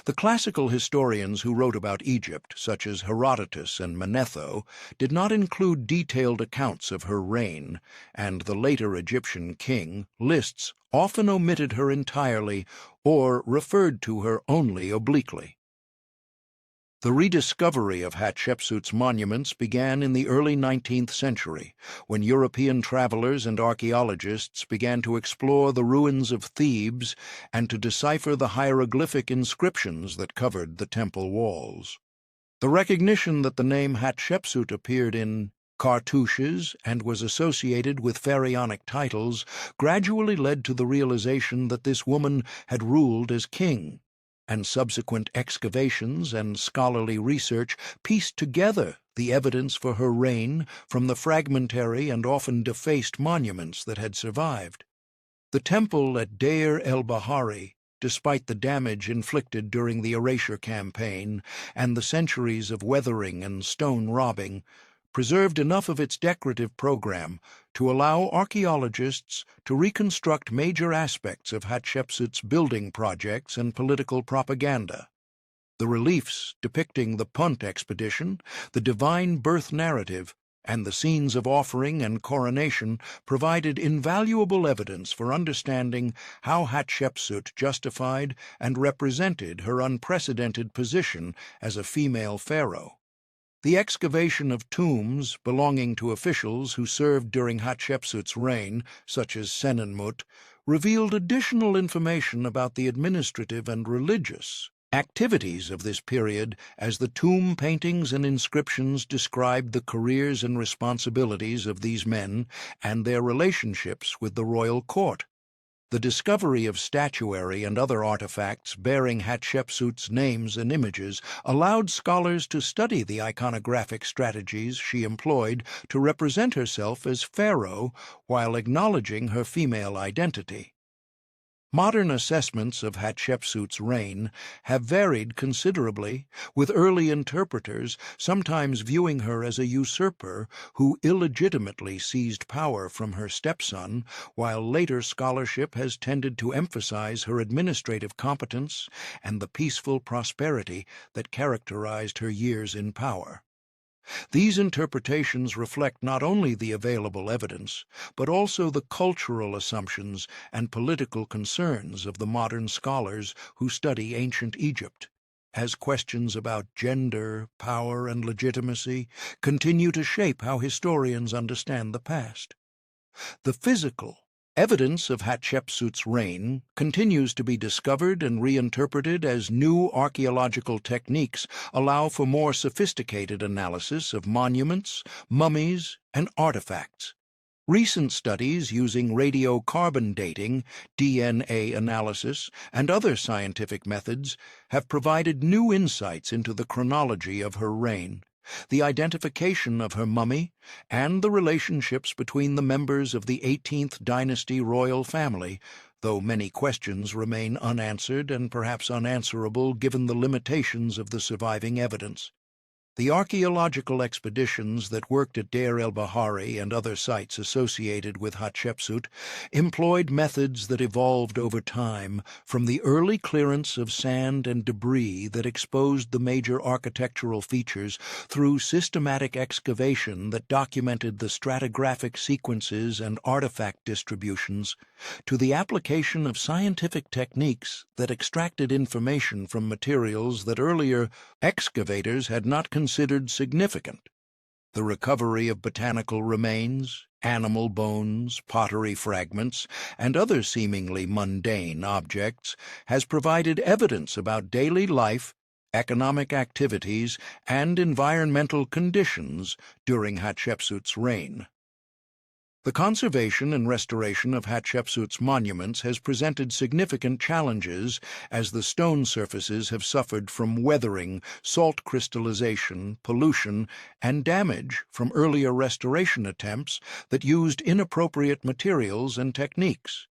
Speaker 1: The classical historians who wrote about Egypt, such as Herodotus and Manetho, did not include detailed accounts of her reign, and the later Egyptian king lists often omitted her entirely or referred to her only obliquely. The rediscovery of Hatshepsut's monuments began in the early 19th century, when European travelers and archaeologists began to explore the ruins of Thebes and to decipher the hieroglyphic inscriptions that covered the temple walls. The recognition that the name Hatshepsut appeared in cartouches and was associated with pharaonic titles gradually led to the realization that this woman had ruled as king, and subsequent excavations and scholarly research pieced together the evidence for her reign from the fragmentary and often defaced monuments that had survived. The temple at Deir el-Bahari, despite the damage inflicted during the erasure campaign and the centuries of weathering and stone robbing, preserved enough of its decorative program to allow archaeologists to reconstruct major aspects of Hatshepsut's building projects and political propaganda. The reliefs depicting the Punt expedition, the divine birth narrative, and the scenes of offering and coronation provided invaluable evidence for understanding how Hatshepsut justified and represented her unprecedented position as a female pharaoh. The excavation of tombs belonging to officials who served during Hatshepsut's reign, such as Senenmut, revealed additional information about the administrative and religious activities of this period, as the tomb paintings and inscriptions described the careers and responsibilities of these men and their relationships with the royal court. The discovery of statuary and other artifacts bearing Hatshepsut's names and images allowed scholars to study the iconographic strategies she employed to represent herself as pharaoh while acknowledging her female identity. Modern assessments of Hatshepsut's reign have varied considerably, with early interpreters sometimes viewing her as a usurper who illegitimately seized power from her stepson, while later scholarship has tended to emphasize her administrative competence and the peaceful prosperity that characterized her years in power. These interpretations reflect not only the available evidence, but also the cultural assumptions and political concerns of the modern scholars who study ancient Egypt, as questions about gender, power, and legitimacy continue to shape how historians understand the past. The physical Evidence of Hatshepsut's reign continues to be discovered and reinterpreted as new archaeological techniques allow for more sophisticated analysis of monuments, mummies, and artifacts. Recent studies using radiocarbon dating, DNA analysis, and other scientific methods have provided new insights into the chronology of her reign, the identification of her mummy, and the relationships between the members of the 18th dynasty royal family, though many questions remain unanswered and perhaps unanswerable given the limitations of the surviving evidence. The archaeological expeditions that worked at Deir el-Bahari and other sites associated with Hatshepsut employed methods that evolved over time, from the early clearance of sand and debris that exposed the major architectural features through systematic excavation that documented the stratigraphic sequences and artifact distributions, to the application of scientific techniques that extracted information from materials that earlier excavators had not considered significant. The recovery of botanical remains, animal bones, pottery fragments, and other seemingly mundane objects has provided evidence about daily life, economic activities, and environmental conditions during Hatshepsut's reign. The conservation and restoration of Hatshepsut's monuments has presented significant challenges as the stone surfaces have suffered from weathering, salt crystallization, pollution, and damage from earlier restoration attempts that used inappropriate materials and techniques.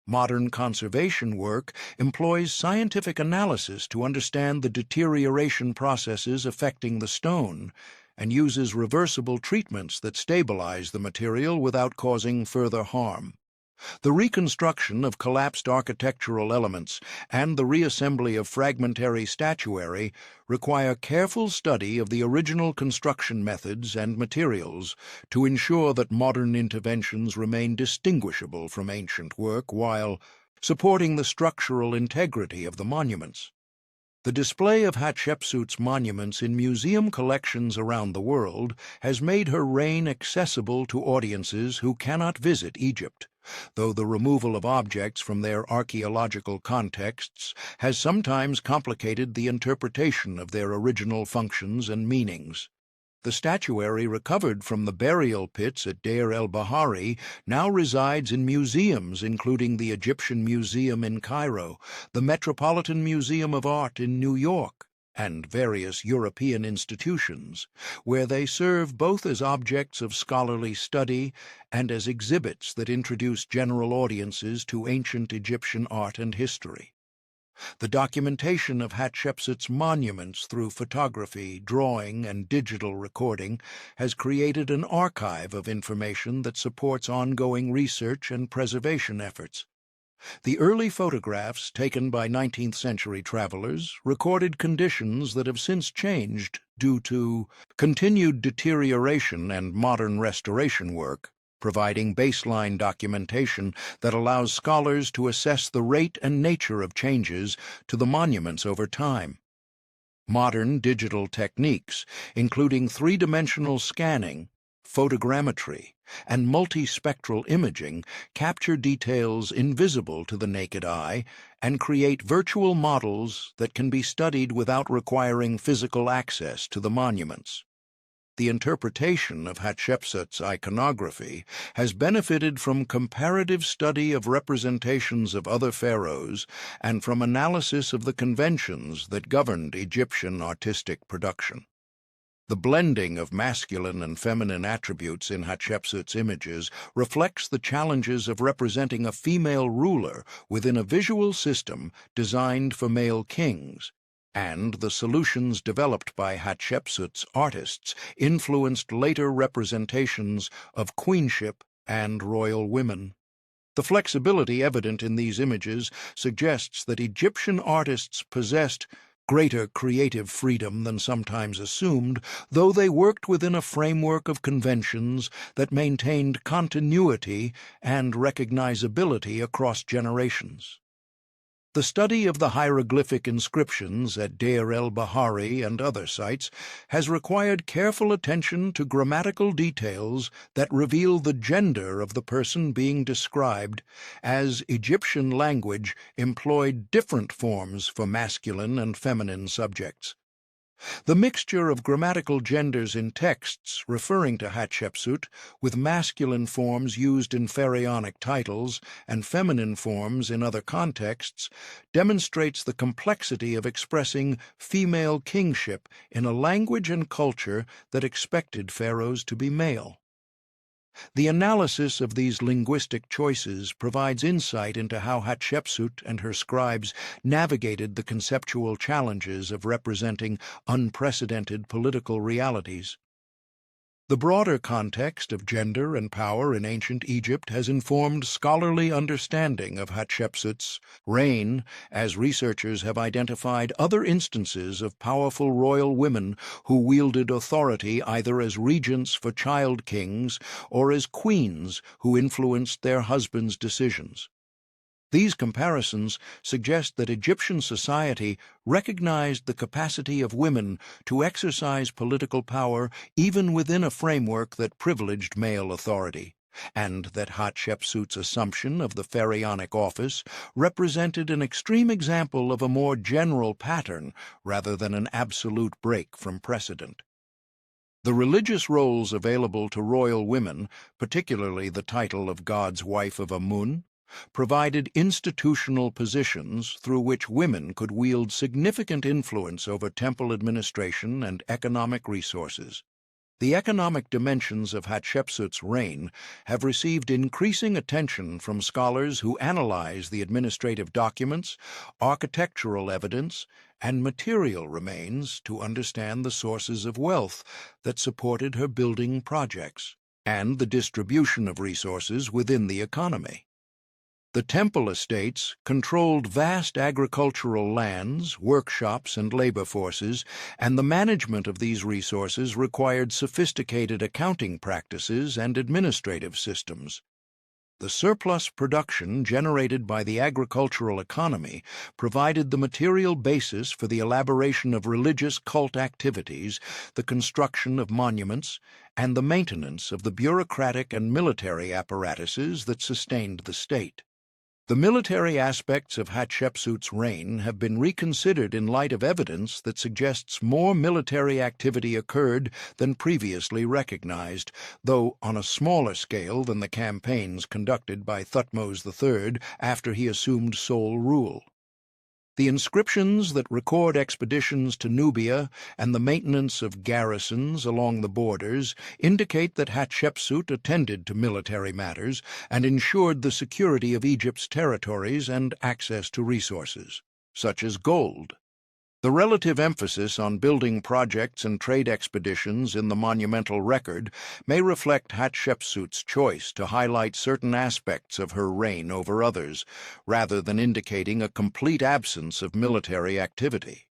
Speaker 1: Modern conservation work employs scientific analysis to understand the deterioration processes affecting the stone, and uses reversible treatments that stabilize the material without causing further harm. The reconstruction of collapsed architectural elements and the reassembly of fragmentary statuary require careful study of the original construction methods and materials to ensure that modern interventions remain distinguishable from ancient work while supporting the structural integrity of the monuments. The display of Hatshepsut's monuments in museum collections around the world has made her reign accessible to audiences who cannot visit Egypt, though the removal of objects from their archaeological contexts has sometimes complicated the interpretation of their original functions and meanings. The statuary recovered from the burial pits at Deir el-Bahari now resides in museums including the Egyptian Museum in Cairo, the Metropolitan Museum of Art in New York, and various European institutions, where they serve both as objects of scholarly study and as exhibits that introduce general audiences to ancient Egyptian art and history. The documentation of Hatshepsut's monuments through photography, drawing, and digital recording has created an archive of information that supports ongoing research and preservation efforts. The early photographs taken by 19th-century travelers recorded conditions that have since changed due to continued deterioration and modern restoration work, providing baseline documentation that allows scholars to assess the rate and nature of changes to the monuments over time. Modern digital techniques, including three-dimensional scanning, photogrammetry, and multispectral imaging, capture details invisible to the naked eye and create virtual models that can be studied without requiring physical access to the monuments. The interpretation of Hatshepsut's iconography has benefited from comparative study of representations of other pharaohs and from analysis of the conventions that governed Egyptian artistic production. The blending of masculine and feminine attributes in Hatshepsut's images reflects the challenges of representing a female ruler within a visual system designed for male kings, and the solutions developed by Hatshepsut's artists influenced later representations of queenship and royal women. The flexibility evident in these images suggests that Egyptian artists possessed greater creative freedom than sometimes assumed, though they worked within a framework of conventions that maintained continuity and recognizability across generations. The study of the hieroglyphic inscriptions at Deir el-Bahari and other sites has required careful attention to grammatical details that reveal the gender of the person being described, as Egyptian language employed different forms for masculine and feminine subjects. The mixture of grammatical genders in texts referring to Hatshepsut, with masculine forms used in pharaonic titles and feminine forms in other contexts, demonstrates the complexity of expressing female kingship in a language and culture that expected pharaohs to be male. The analysis of these linguistic choices provides insight into how Hatshepsut and her scribes navigated the conceptual challenges of representing unprecedented political realities. The broader context of gender and power in ancient Egypt has informed scholarly understanding of Hatshepsut's reign, as researchers have identified other instances of powerful royal women who wielded authority either as regents for child kings or as queens who influenced their husbands' decisions. These comparisons suggest that Egyptian society recognized the capacity of women to exercise political power even within a framework that privileged male authority, and that Hatshepsut's assumption of the pharaonic office represented an extreme example of a more general pattern rather than an absolute break from precedent. The religious roles available to royal women, particularly the title of God's wife of Amun, provided institutional positions through which women could wield significant influence over temple administration and economic resources. The economic dimensions of Hatshepsut's reign have received increasing attention from scholars who analyze the administrative documents, architectural evidence, and material remains to understand the sources of wealth that supported her building projects and the distribution of resources within the economy. The temple estates controlled vast agricultural lands, workshops, and labor forces, and the management of these resources required sophisticated accounting practices and administrative systems. The surplus production generated by the agricultural economy provided the material basis for the elaboration of religious cult activities, the construction of monuments, and the maintenance of the bureaucratic and military apparatuses that sustained the state. The military aspects of Hatshepsut's reign have been reconsidered in light of evidence that suggests more military activity occurred than previously recognized, though on a smaller scale than the campaigns conducted by Thutmose III after he assumed sole rule. The inscriptions that record expeditions to Nubia and the maintenance of garrisons along the borders indicate that Hatshepsut attended to military matters and ensured the security of Egypt's territories and access to resources, such as gold. The relative emphasis on building projects and trade expeditions in the monumental record may reflect Hatshepsut's choice to highlight certain aspects of her reign over others, rather than indicating a complete absence of military activity.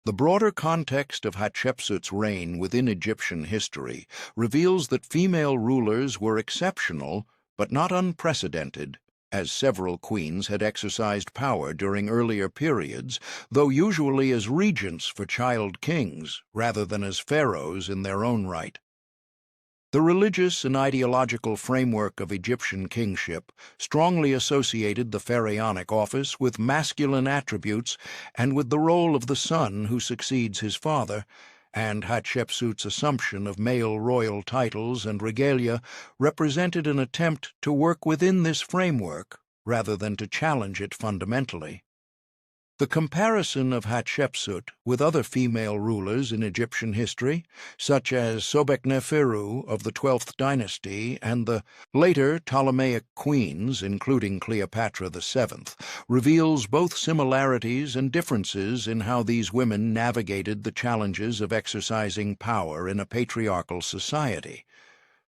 Speaker 1: The broader context of Hatshepsut's reign within Egyptian history reveals that female rulers were exceptional but not unprecedented, as several queens had exercised power during earlier periods, though usually as regents for child kings rather than as pharaohs in their own right. The religious and ideological framework of Egyptian kingship strongly associated the pharaonic office with masculine attributes and with the role of the son who succeeds his father, and Hatshepsut's assumption of male royal titles and regalia represented an attempt to work within this framework rather than to challenge it fundamentally. The comparison of Hatshepsut with other female rulers in Egyptian history, such as Sobekneferu of the 12th dynasty and the later Ptolemaic queens, including Cleopatra VII, reveals both similarities and differences in how these women navigated the challenges of exercising power in a patriarchal society.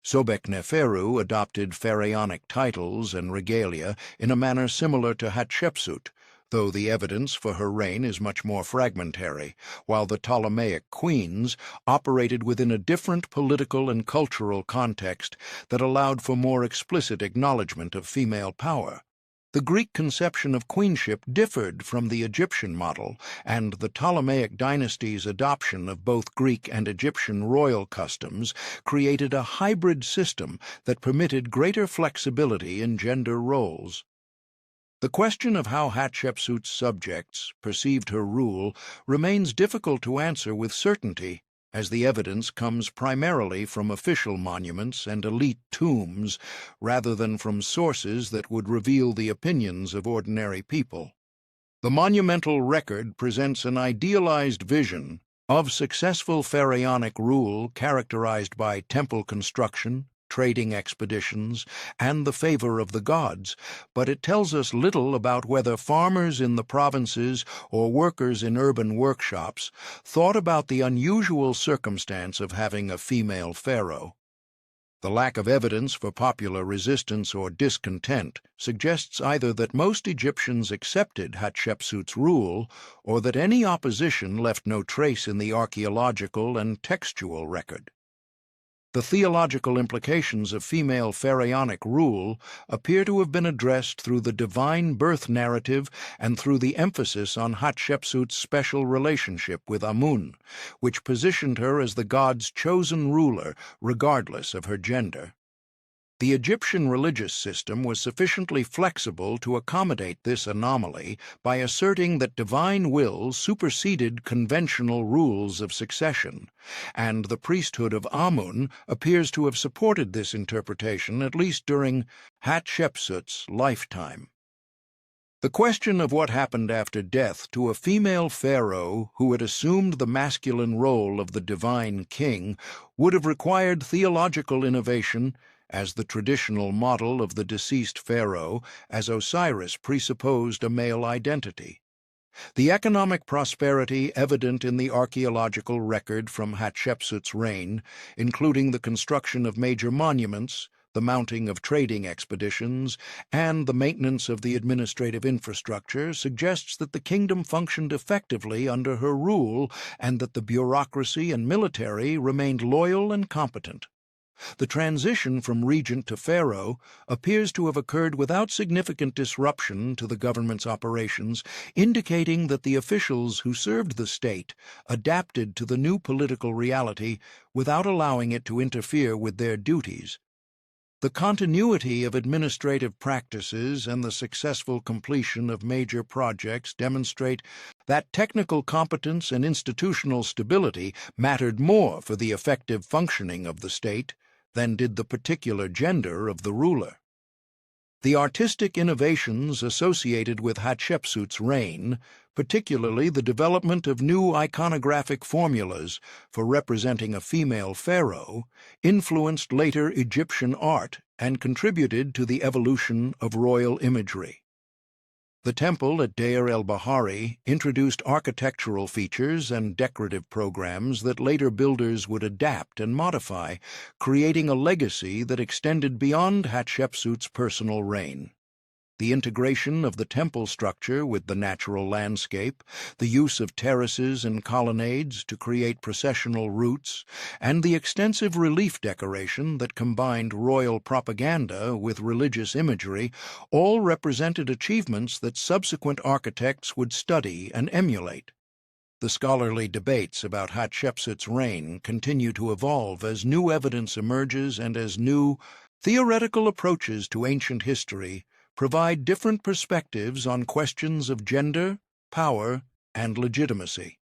Speaker 1: Sobekneferu adopted pharaonic titles and regalia in a manner similar to Hatshepsut, though the evidence for her reign is much more fragmentary, while the Ptolemaic queens operated within a different political and cultural context that allowed for more explicit acknowledgement of female power. The Greek conception of queenship differed from the Egyptian model, and the Ptolemaic dynasty's adoption of both Greek and Egyptian royal customs created a hybrid system that permitted greater flexibility in gender roles. The question of how Hatshepsut's subjects perceived her rule remains difficult to answer with certainty, as the evidence comes primarily from official monuments and elite tombs, rather than from sources that would reveal the opinions of ordinary people. The monumental record presents an idealized vision of successful pharaonic rule characterized by temple construction, trading expeditions, and the favor of the gods, but it tells us little about whether farmers in the provinces or workers in urban workshops thought about the unusual circumstance of having a female pharaoh. The lack of evidence for popular resistance or discontent suggests either that most Egyptians accepted Hatshepsut's rule or that any opposition left no trace in the archaeological and textual record. The theological implications of female pharaonic rule appear to have been addressed through the divine birth narrative and through the emphasis on Hatshepsut's special relationship with Amun, which positioned her as the god's chosen ruler regardless of her gender. The Egyptian religious system was sufficiently flexible to accommodate this anomaly by asserting that divine will superseded conventional rules of succession, and the priesthood of Amun appears to have supported this interpretation at least during Hatshepsut's lifetime. The question of what happened after death to a female pharaoh who had assumed the masculine role of the divine king would have required theological innovation, as the traditional model of the deceased pharaoh, as Osiris, presupposed a male identity. The economic prosperity evident in the archaeological record from Hatshepsut's reign, including the construction of major monuments, the mounting of trading expeditions, and the maintenance of the administrative infrastructure, suggests that the kingdom functioned effectively under her rule and that the bureaucracy and military remained loyal and competent. The transition from regent to pharaoh appears to have occurred without significant disruption to the government's operations, indicating that the officials who served the state adapted to the new political reality without allowing it to interfere with their duties. The continuity of administrative practices and the successful completion of major projects demonstrate that technical competence and institutional stability mattered more for the effective functioning of the state than did the particular gender of the ruler. The artistic innovations associated with Hatshepsut's reign, particularly the development of new iconographic formulas for representing a female pharaoh, influenced later Egyptian art and contributed to the evolution of royal imagery. The temple at Deir el-Bahari introduced architectural features and decorative programs that later builders would adapt and modify, creating a legacy that extended beyond Hatshepsut's personal reign. The integration of the temple structure with the natural landscape, the use of terraces and colonnades to create processional routes, and the extensive relief decoration that combined royal propaganda with religious imagery all represented achievements that subsequent architects would study and emulate. The scholarly debates about Hatshepsut's reign continue to evolve as new evidence emerges and as new, theoretical approaches to ancient history provide different perspectives on questions of gender, power, and legitimacy.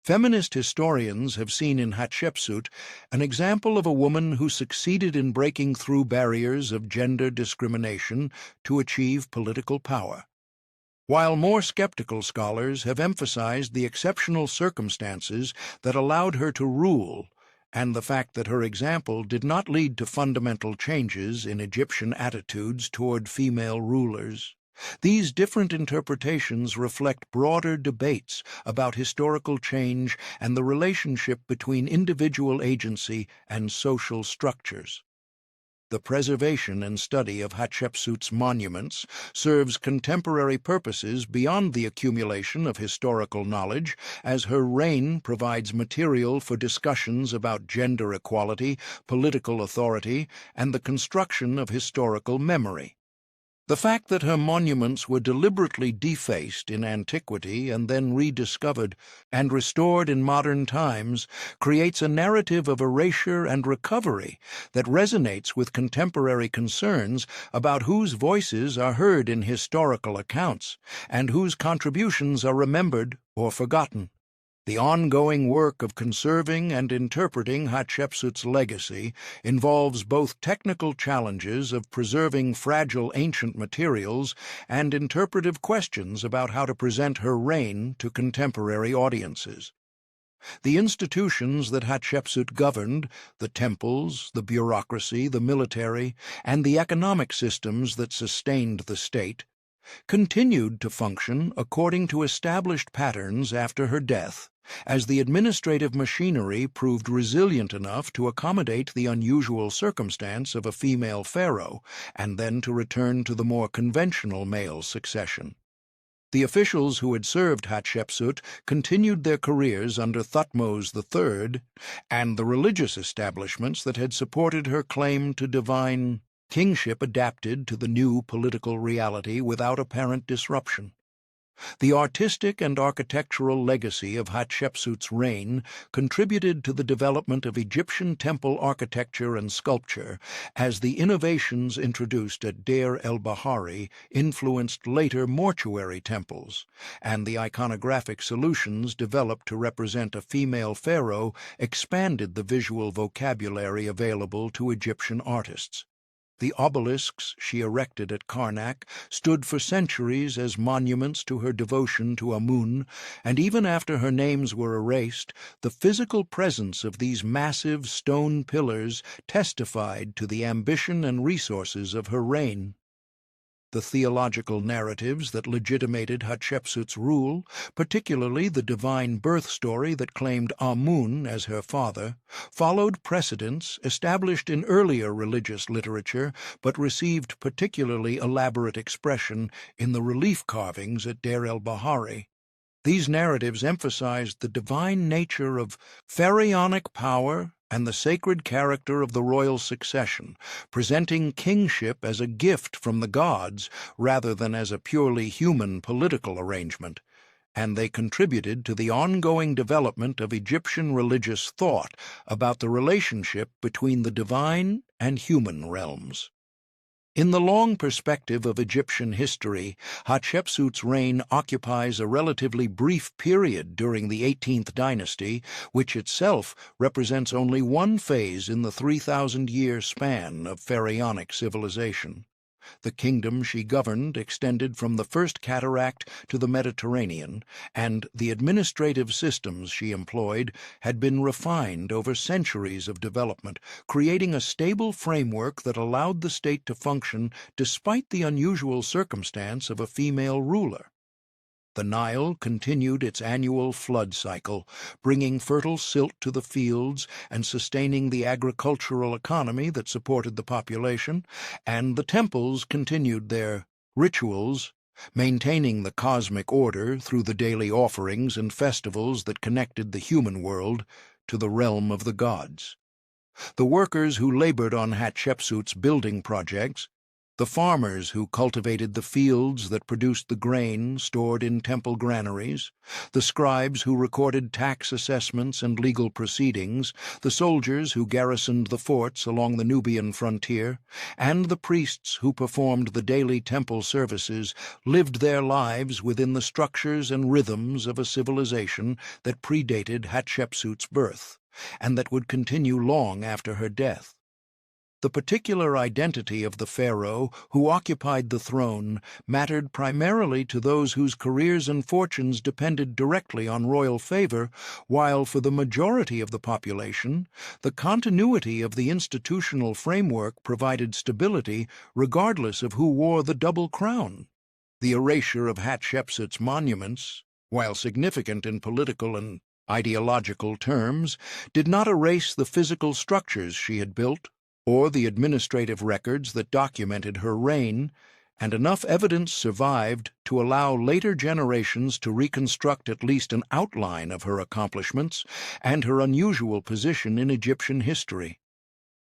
Speaker 1: Feminist historians have seen in Hatshepsut an example of a woman who succeeded in breaking through barriers of gender discrimination to achieve political power, while more skeptical scholars have emphasized the exceptional circumstances that allowed her to rule and the fact that her example did not lead to fundamental changes in Egyptian attitudes toward female rulers. These different interpretations reflect broader debates about historical change and the relationship between individual agency and social structures. The preservation and study of Hatshepsut's monuments serves contemporary purposes beyond the accumulation of historical knowledge, as her reign provides material for discussions about gender equality, political authority, and the construction of historical memory. The fact that her monuments were deliberately defaced in antiquity and then rediscovered and restored in modern times creates a narrative of erasure and recovery that resonates with contemporary concerns about whose voices are heard in historical accounts and whose contributions are remembered or forgotten. The ongoing work of conserving and interpreting Hatshepsut's legacy involves both technical challenges of preserving fragile ancient materials and interpretive questions about how to present her reign to contemporary audiences. The institutions that Hatshepsut governed, the temples, the bureaucracy, the military, and the economic systems that sustained the state, continued to function according to established patterns after her death, as the administrative machinery proved resilient enough to accommodate the unusual circumstance of a female pharaoh and then to return to the more conventional male succession. The officials who had served Hatshepsut continued their careers under Thutmose III, and the religious establishments that had supported her claim to divine kingship adapted to the new political reality without apparent disruption. The artistic and architectural legacy of Hatshepsut's reign contributed to the development of Egyptian temple architecture and sculpture, as the innovations introduced at Deir el-Bahari influenced later mortuary temples, and the iconographic solutions developed to represent a female pharaoh expanded the visual vocabulary available to Egyptian artists. The obelisks she erected at Karnak stood for centuries as monuments to her devotion to Amun, and even after her names were erased, the physical presence of these massive stone pillars testified to the ambition and resources of her reign. The theological narratives that legitimated Hatshepsut's rule, particularly the divine birth story that claimed Amun as her father, followed precedents established in earlier religious literature but received particularly elaborate expression in the relief carvings at Deir el-Bahari. These narratives emphasized the divine nature of pharaonic power and the sacred character of the royal succession, presenting kingship as a gift from the gods rather than as a purely human political arrangement, and they contributed to the ongoing development of Egyptian religious thought about the relationship between the divine and human realms. In the long perspective of Egyptian history, Hatshepsut's reign occupies a relatively brief period during the 18th dynasty, which itself represents only one phase in the 3,000-year span of pharaonic civilization. The kingdom she governed extended from the First Cataract to the Mediterranean, and the administrative systems she employed had been refined over centuries of development, creating a stable framework that allowed the state to function despite the unusual circumstance of a female ruler. The Nile continued its annual flood cycle, bringing fertile silt to the fields and sustaining the agricultural economy that supported the population, and the temples continued their rituals, maintaining the cosmic order through the daily offerings and festivals that connected the human world to the realm of the gods. The workers who labored on Hatshepsut's building projects, the farmers who cultivated the fields that produced the grain stored in temple granaries, the scribes who recorded tax assessments and legal proceedings, the soldiers who garrisoned the forts along the Nubian frontier, and the priests who performed the daily temple services lived their lives within the structures and rhythms of a civilization that predated Hatshepsut's birth, and that would continue long after her death. The particular identity of the pharaoh who occupied the throne mattered primarily to those whose careers and fortunes depended directly on royal favor, while for the majority of the population, the continuity of the institutional framework provided stability regardless of who wore the double crown. The erasure of Hatshepsut's monuments, while significant in political and ideological terms, did not erase the physical structures she had built or the administrative records that documented her reign, and enough evidence survived to allow later generations to reconstruct at least an outline of her accomplishments and her unusual position in Egyptian history.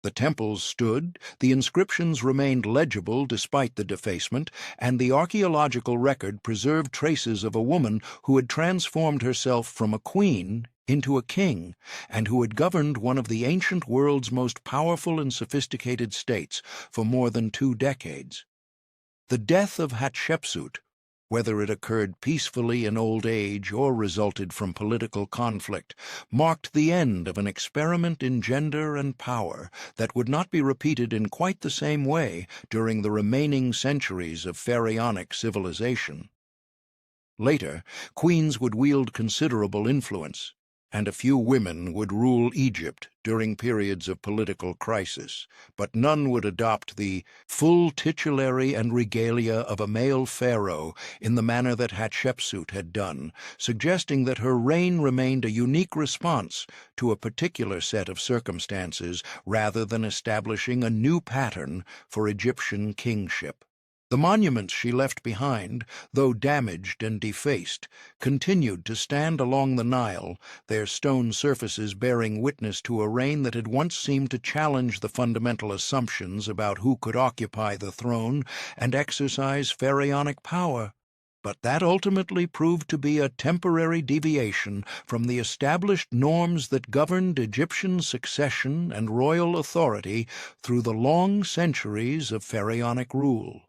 Speaker 1: The temples stood, the inscriptions remained legible despite the defacement, and the archaeological record preserved traces of a woman who had transformed herself from a queen into a king, and who had governed one of the ancient world's most powerful and sophisticated states for more than 2 decades. The death of Hatshepsut, whether it occurred peacefully in old age or resulted from political conflict, marked the end of an experiment in gender and power that would not be repeated in quite the same way during the remaining centuries of pharaonic civilization. Later, queens would wield considerable influence, and a few women would rule Egypt during periods of political crisis, but none would adopt the full titulary and regalia of a male pharaoh in the manner that Hatshepsut had done, suggesting that her reign remained a unique response to a particular set of circumstances rather than establishing a new pattern for Egyptian kingship. The monuments she left behind, though damaged and defaced, continued to stand along the Nile, their stone surfaces bearing witness to a reign that had once seemed to challenge the fundamental assumptions about who could occupy the throne and exercise pharaonic power. But that ultimately proved to be a temporary deviation from the established norms that governed Egyptian succession and royal authority through the long centuries of pharaonic rule.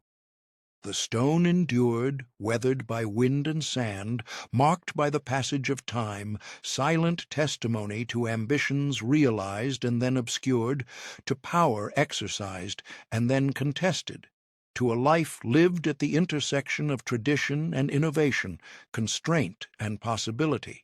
Speaker 1: The stone endured, weathered by wind and sand, marked by the passage of time, silent testimony to ambitions realized and then obscured, to power exercised and then contested, to a life lived at the intersection of tradition and innovation, constraint and possibility.